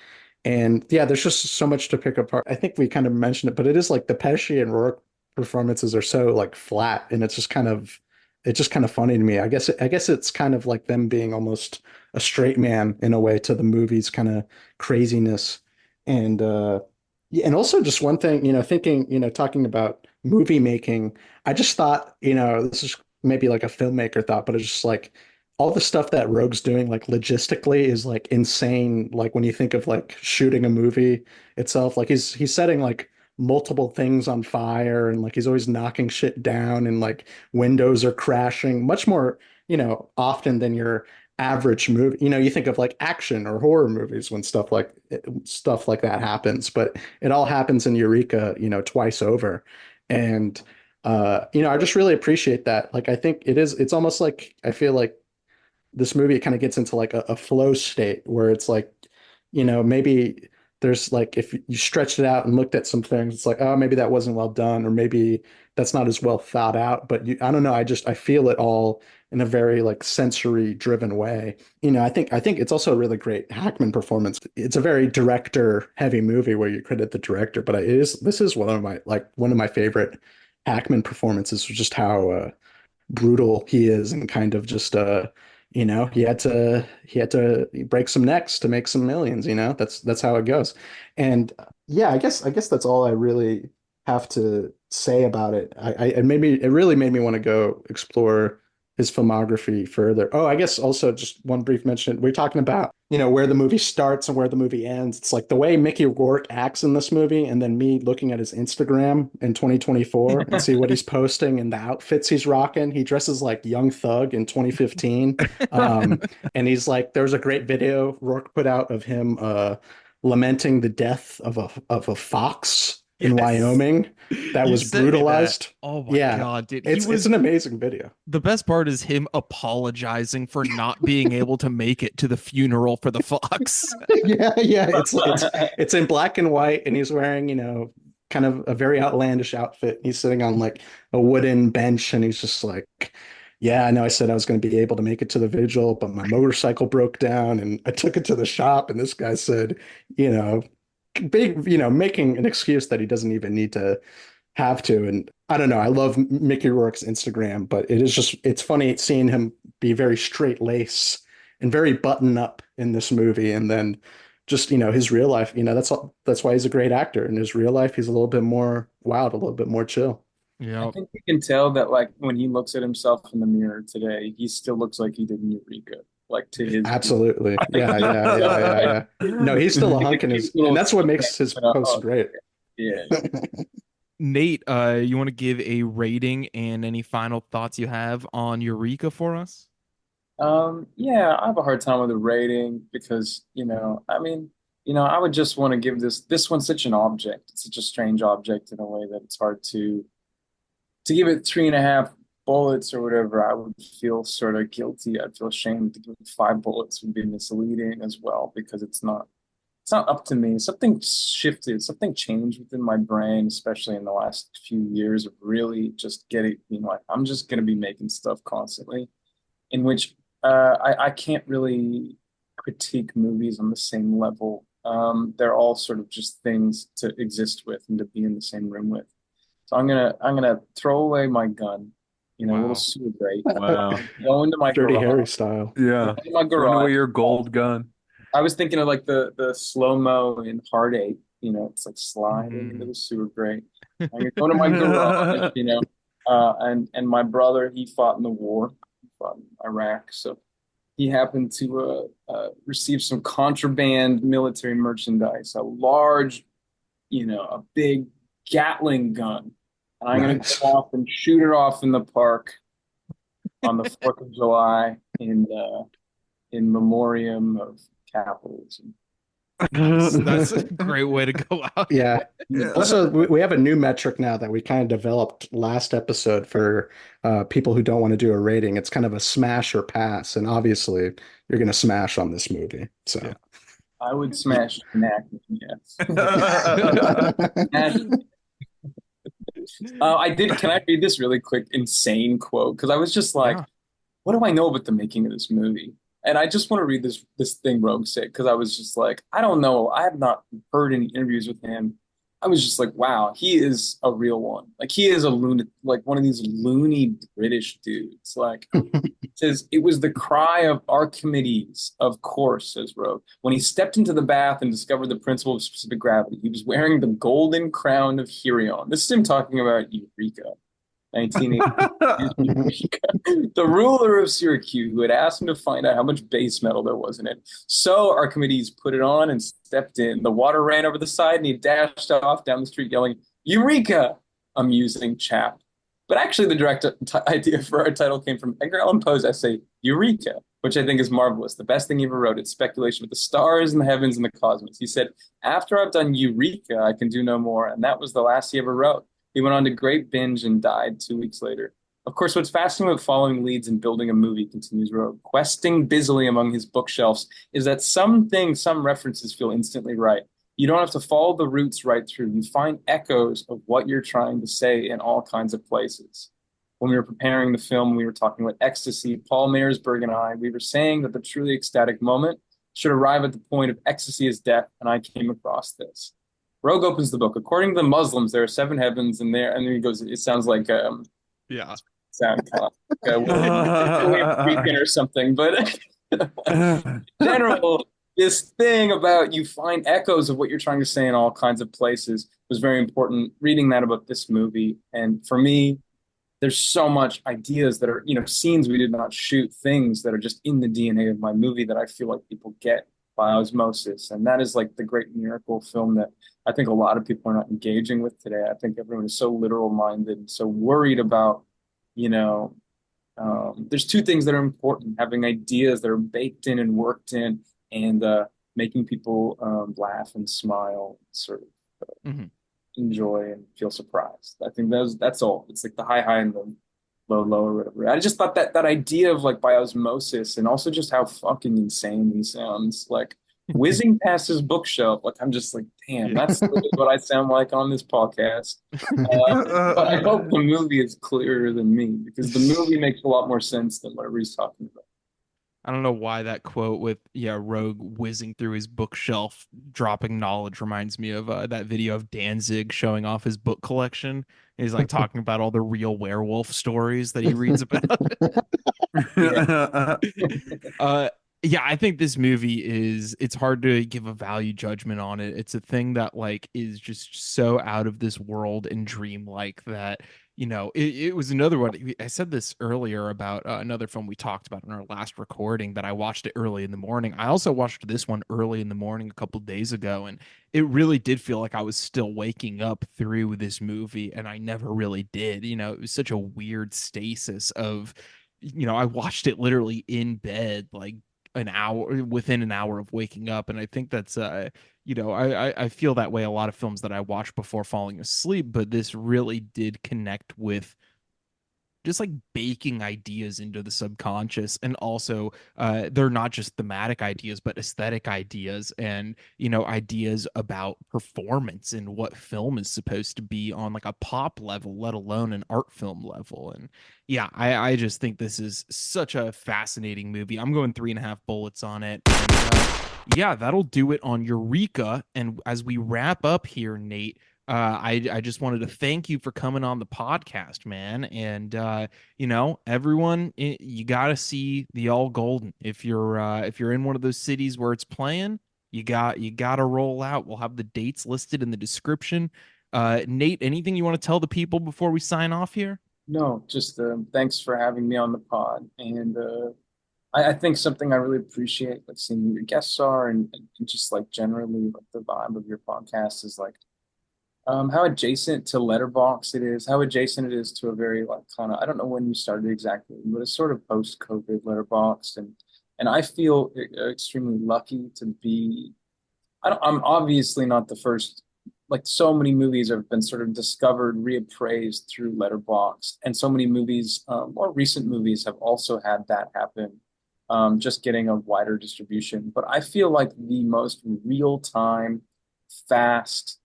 And yeah, there's just so much to pick apart. I think we kind of mentioned it, but it is like the Pesci and Rourke performances are so like flat, and it's just kind of funny to me. I guess it's kind of like them being almost a straight man in a way to the movie's kind of craziness. And yeah, and also just one thing, thinking, talking about movie making, I just thought, this is maybe like a filmmaker thought, but it's just like all the stuff that Rogue's doing, like logistically, is like insane. Like when you think of like shooting a movie itself, like he's setting like multiple things on fire, and like he's always knocking shit down, and like windows are crashing much more, often than your average movie. You think of like action or horror movies when stuff like that happens, but it all happens in Eureka, twice over. And I just really appreciate that. Like I think it's almost like I feel like this movie kind of gets into like a flow state where it's like, maybe there's like if you stretched it out and looked at some things, it's like, oh, maybe that wasn't well done, or maybe that's not as well thought out. But I don't know, I feel it all in a very like sensory driven way. I think it's also a really great Hackman performance. It's a very director heavy movie where you credit the director, but this is one of my favorite Hackman performances, just how brutal he is, and kind of just he had to break some necks to make some millions. That's how it goes. And yeah, I guess that's all I really have to say about it. And maybe it really made me want to go explore his filmography further. Oh, I guess also just one brief mention. We're talking about, where the movie starts and where the movie ends. It's like the way Mickey Rourke acts in this movie, and then me looking at his Instagram in 2024 and see what he's posting and the outfits he's rocking. He dresses like Young Thug in 2015. And he's like, there's a great video Rourke put out of him lamenting the death of a fox in Wyoming that You was sent me that. brutalized. Oh my God, dude. It's an amazing video. The best part is him apologizing for not being able to make it to the funeral for the fox. Yeah. It's in black and white, and he's wearing, kind of a very outlandish outfit. He's sitting on like a wooden bench, and he's just like, yeah, I know I said I was going to be able to make it to the vigil, but my motorcycle broke down and I took it to the shop, and this guy said, making an excuse that he doesn't even need to have to. And I don't know, I love Mickey Rourke's Instagram, but it's funny seeing him be very straight lace and very button up in this movie. And then just, his real life, that's why he's a great actor. In his real life, he's a little bit more wild, a little bit more chill. Yeah. I think you can tell that, like, when he looks at himself in the mirror today, he still looks like he did in Eureka. Like, to his Absolutely. Yeah. No, he's still a hunk in his, and that's what makes his post great. Yeah. Nate, you want to give a rating and any final thoughts you have on Eureka for us? Yeah, I have a hard time with the rating because, I would just want to give this one's such an object. It's such a strange object in a way that it's hard to give it 3.5 bullets or whatever. I would feel sort of guilty. I'd feel ashamed. To give it 5 bullets would be misleading as well, because it's not up to me. Something shifted, something changed within my brain, especially in the last few years, of really just getting, like, I'm just going to be making stuff constantly, in which I can't really critique movies on the same level. They're all sort of just things to exist with and to be in the same room with. So I'm gonna throw away my gun, a little sewer grate. Wow. Go into my Dirty garage. Harry style. Yeah. Go into my Throw away garage. your gold gun. I was thinking of like the slow-mo in Heart Eight. It's like sliding into the sewer grate. I'm gonna go to my garage, and my brother, he fought in the war. He fought in Iraq, so he happened to receive some contraband military merchandise, a large, a big Gatling gun. And I'm going to go off and shoot it off in the park on the 4th of July in memoriam of capitalism. That's a great way to go out. Yeah. Also, we have a new metric now that we kind of developed last episode for people who don't want to do a rating. It's kind of a smash or pass. And obviously, you're going to smash on this movie. So yeah. I would smash enactment, yes. I did. Can I read this really quick, insane quote? Because I was just like, what do I know about the making of this movie? And I just want to read this thing Roeg said, because I was just like, I don't know. I have not heard any interviews with him. I was just like, wow, he is a real one. Like, he is a lunatic, like one of these loony British dudes. Like, it says, it was the cry of Archimedes, of course, says Roeg. When he stepped into the bath and discovered the principle of specific gravity, he was wearing the golden crown of Herion. This is him talking about Eureka. 1980. The ruler of Syracuse, who had asked him to find out how much base metal there was in it. So Archimedes put it on and stepped in. The water ran over the side, and he dashed off down the street yelling, "Eureka!" Amusing chap. But actually, the direct idea for our title came from Edgar Allan Poe's essay, Eureka, which I think is marvelous. The best thing he ever wrote. It's speculation with the stars and the heavens and the cosmos. He said, after I've done Eureka, I can do no more. And that was the last he ever wrote. He went on to great binge and died 2 weeks later. Of course, what's fascinating about following leads and building a movie, continues Roeg, questing busily among his bookshelves, is that some things, some references feel instantly right. You don't have to follow the roots right through. You find echoes of what you're trying to say in all kinds of places. When we were preparing the film, we were talking about ecstasy. Paul Mayersberg and I, we were saying that the truly ecstatic moment should arrive at the point of ecstasy as death, and I came across this. Roeg opens the book. According to the Muslims, there are 7 heavens, and then he goes, it sounds like sound kind of like weekend or something, but in general, this thing about you find echoes of what you're trying to say in all kinds of places was very important. Reading that about this movie, and for me, there's so much ideas that are, scenes we did not shoot, things that are just in the DNA of my movie that I feel like people get by osmosis. And that is like the great miracle film that I think a lot of people are not engaging with today. I think everyone is so literal minded and so worried about, you know, there's two things that are important: having ideas that are baked in and worked in, and making people laugh and smile, sort of enjoy and feel surprised. I think that's all. It's like the high high and the low low or whatever. I just thought that idea of like by osmosis, and also just how fucking insane he sounds, like whizzing past his bookshelf. Like I'm just like, damn, that's literally what I sound like on this podcast. But I hope the movie is clearer than me, because the movie makes a lot more sense than whatever he's talking about. I don't know why that quote with Rogue whizzing through his bookshelf, dropping knowledge reminds me of that video of Danzig showing off his book collection. He's like talking about all the real werewolf stories that he reads about. Yeah, I think this movie it's hard to give a value judgment on it. It's a thing that like is just so out of this world and dreamlike that, it was another one. I said this earlier about another film we talked about in our last recording, that I watched it early in the morning. I also watched this one early in the morning a couple days ago, and it really did feel like I was still waking up through this movie, and I never really did. It was such a weird stasis of, I watched it literally in bed, like within an hour of waking up. And I think that's I feel that way a lot of films that I watch before falling asleep, but this really did connect with just like baking ideas into the subconscious. And also they're not just thematic ideas but aesthetic ideas, and ideas about performance and what film is supposed to be on like a pop level, let alone an art film level. And yeah, I just think this is such a fascinating movie. I'm going 3.5 bullets on it. And yeah, that'll do it on Eureka. And as we wrap up here, Nate, I just wanted to thank you for coming on the podcast, man. And everyone, you got to see the All Golden. If you're in one of those cities where it's playing, you got to roll out. We'll have the dates listed in the description. Nate, anything you want to tell the people before we sign off here? No, just thanks for having me on the pod. And I think something I really appreciate, like seeing who your guests are, and just like generally like the vibe of your podcast is like how adjacent to Letterbox it is, how adjacent it is to a very like kind of, I don't know when you started exactly, but it's sort of post-COVID Letterboxd, and I feel extremely lucky to be. I'm obviously not the first. Like so many movies have been sort of discovered, reappraised through Letterboxd, and so many movies, more recent movies, have also had that happen. Just getting a wider distribution, but I feel like the most real-time, fast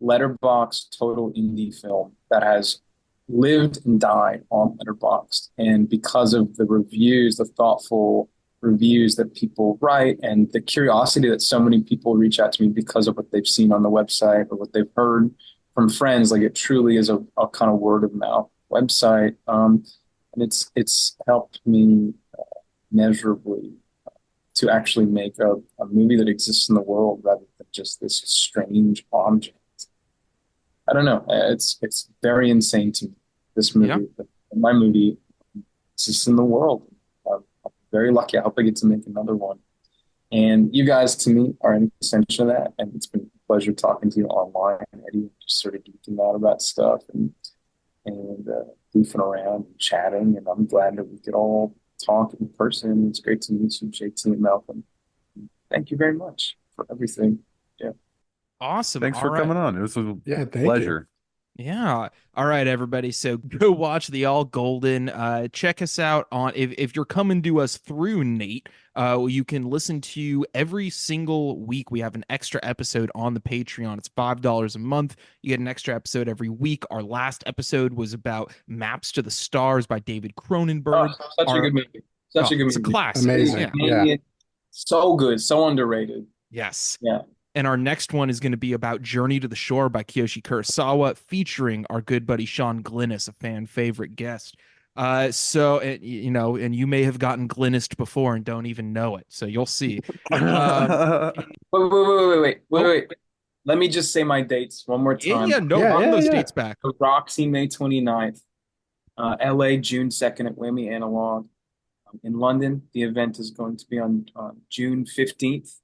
Letterboxd total indie film that has lived and died on Letterboxd. And because of the reviews, the thoughtful reviews that people write, and the curiosity that so many people reach out to me because of what they've seen on the website or what they've heard from friends, like it truly is a kind of word of mouth website. And it's helped me measurably to actually make a movie that exists in the world rather than just this strange object. I don't know. It's very insane to me, this movie. Yeah. My movie exists in the world. I'm very lucky. I hope I get to make another one. And you guys, to me, are an extension of that. And it's been a pleasure talking to you online, Eddie, just sort of geeking out about stuff and goofing around and chatting. And I'm glad that we could all talk in person. It's great to meet you, JT and Malcolm. Thank you very much for everything. Yeah. Awesome. Thanks for coming on. It was a pleasure. Yeah. All right, everybody. So go watch the All Golden. Check us out on if you're coming to us through Nate. You can listen to every single week. We have an extra episode on the Patreon. It's $5 a month. You get an extra episode every week. Our last episode was about Maps to the Stars by David Cronenberg. Such a good movie. Such a good movie. It's a classic. Amazing. Yeah. So good. So underrated. Yes. Yeah. And our next one is going to be about Journey to the Shore by Kiyoshi Kurosawa, featuring our good buddy Sean Glynis, a fan favorite guest. And you may have gotten Glynised before and don't even know it. So you'll see. Wait. Let me just say my dates one more time. Run those dates back. Roxy, May 29th. LA, June 2nd at Whammy Analog. In London, the event is going to be on June 15th.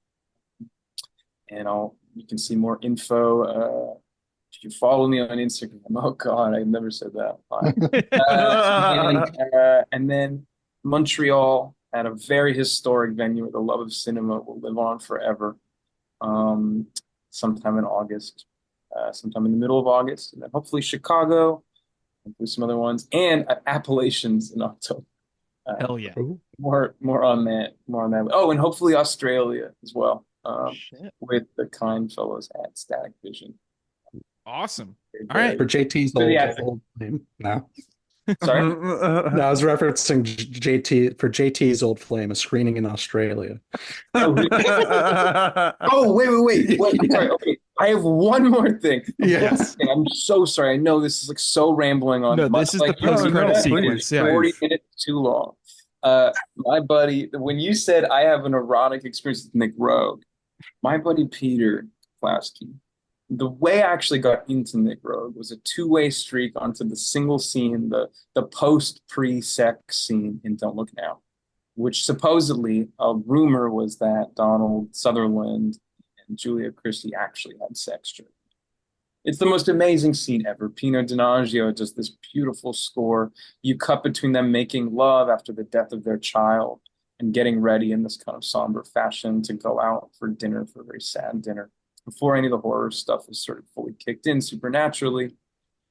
And you can see more info. If you follow me on Instagram, oh God, I never said that. And then Montreal at a very historic venue where the love of cinema will live on forever. Sometime in August, sometime in the middle of August, and then hopefully Chicago, hopefully some other ones, and Appalachians in October. Hell yeah. More on that. Oh, and hopefully Australia as well. With the kind fellows at Static Vision. Awesome. All right. For JT's old flame. No. Sorry? No, I was referencing JT for JT's old flame, a screening in Australia. Oh, wait. Sorry. Okay. I have one more thing. Yes. I'm so sorry. I know this is like so rambling on. No, this is the post-credit sequence. Yeah. 40 minutes too long. My buddy, when you said I have an erotic experience with Nick Roeg, my buddy Peter Plasky, the way I actually got into Nick Roeg was a two-way streak onto the single scene, the post-pre-sex scene in Don't Look Now, which supposedly a rumor was that Donald Sutherland and Julia Christie actually had sex during. It's the most amazing scene ever. Pino Donaggio does this beautiful score. You cut between them making love after the death of their child and getting ready in this kind of somber fashion to go out for dinner, for a very sad dinner, before any of the horror stuff was sort of fully kicked in supernaturally.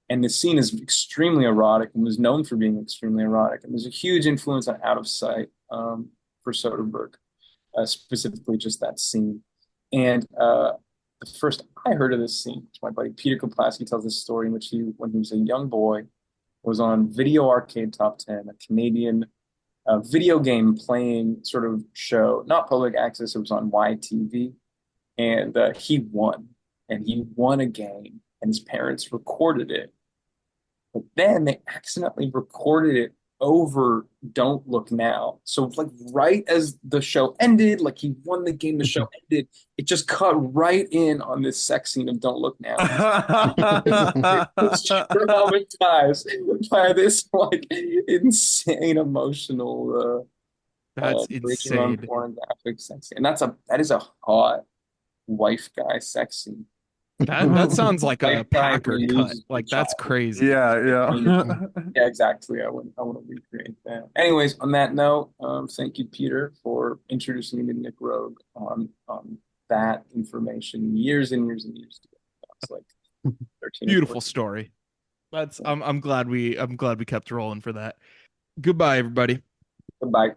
And the scene is extremely erotic and was known for being extremely erotic. And there's a huge influence on Out of Sight for Soderbergh, specifically just that scene. And the first I heard of this scene, my buddy Peter Kuplasky tells this story in which he, when he was a young boy, was on Video Arcade Top 10, a Canadian video game playing sort of show, not public access, it was on YTV. And he won a game, and his parents recorded it. But then they accidentally recorded it over Don't Look Now. So like right as the show ended, like he won the game, the show ended, it just cut right in on this sex scene of Don't Look Now. It's traumatized by this like insane emotional that's insane pornographic sex scene. And that is a hot wife guy sex scene. That sounds like a Packard cut. Like that's crazy. Yeah. Yeah, exactly. I want to recreate that. Anyways, on that note, thank you, Peter, for introducing me to Nick Roeg on that information years and years and years ago. It's like 13 beautiful story. I'm glad we kept rolling for that. Goodbye, everybody. Goodbye.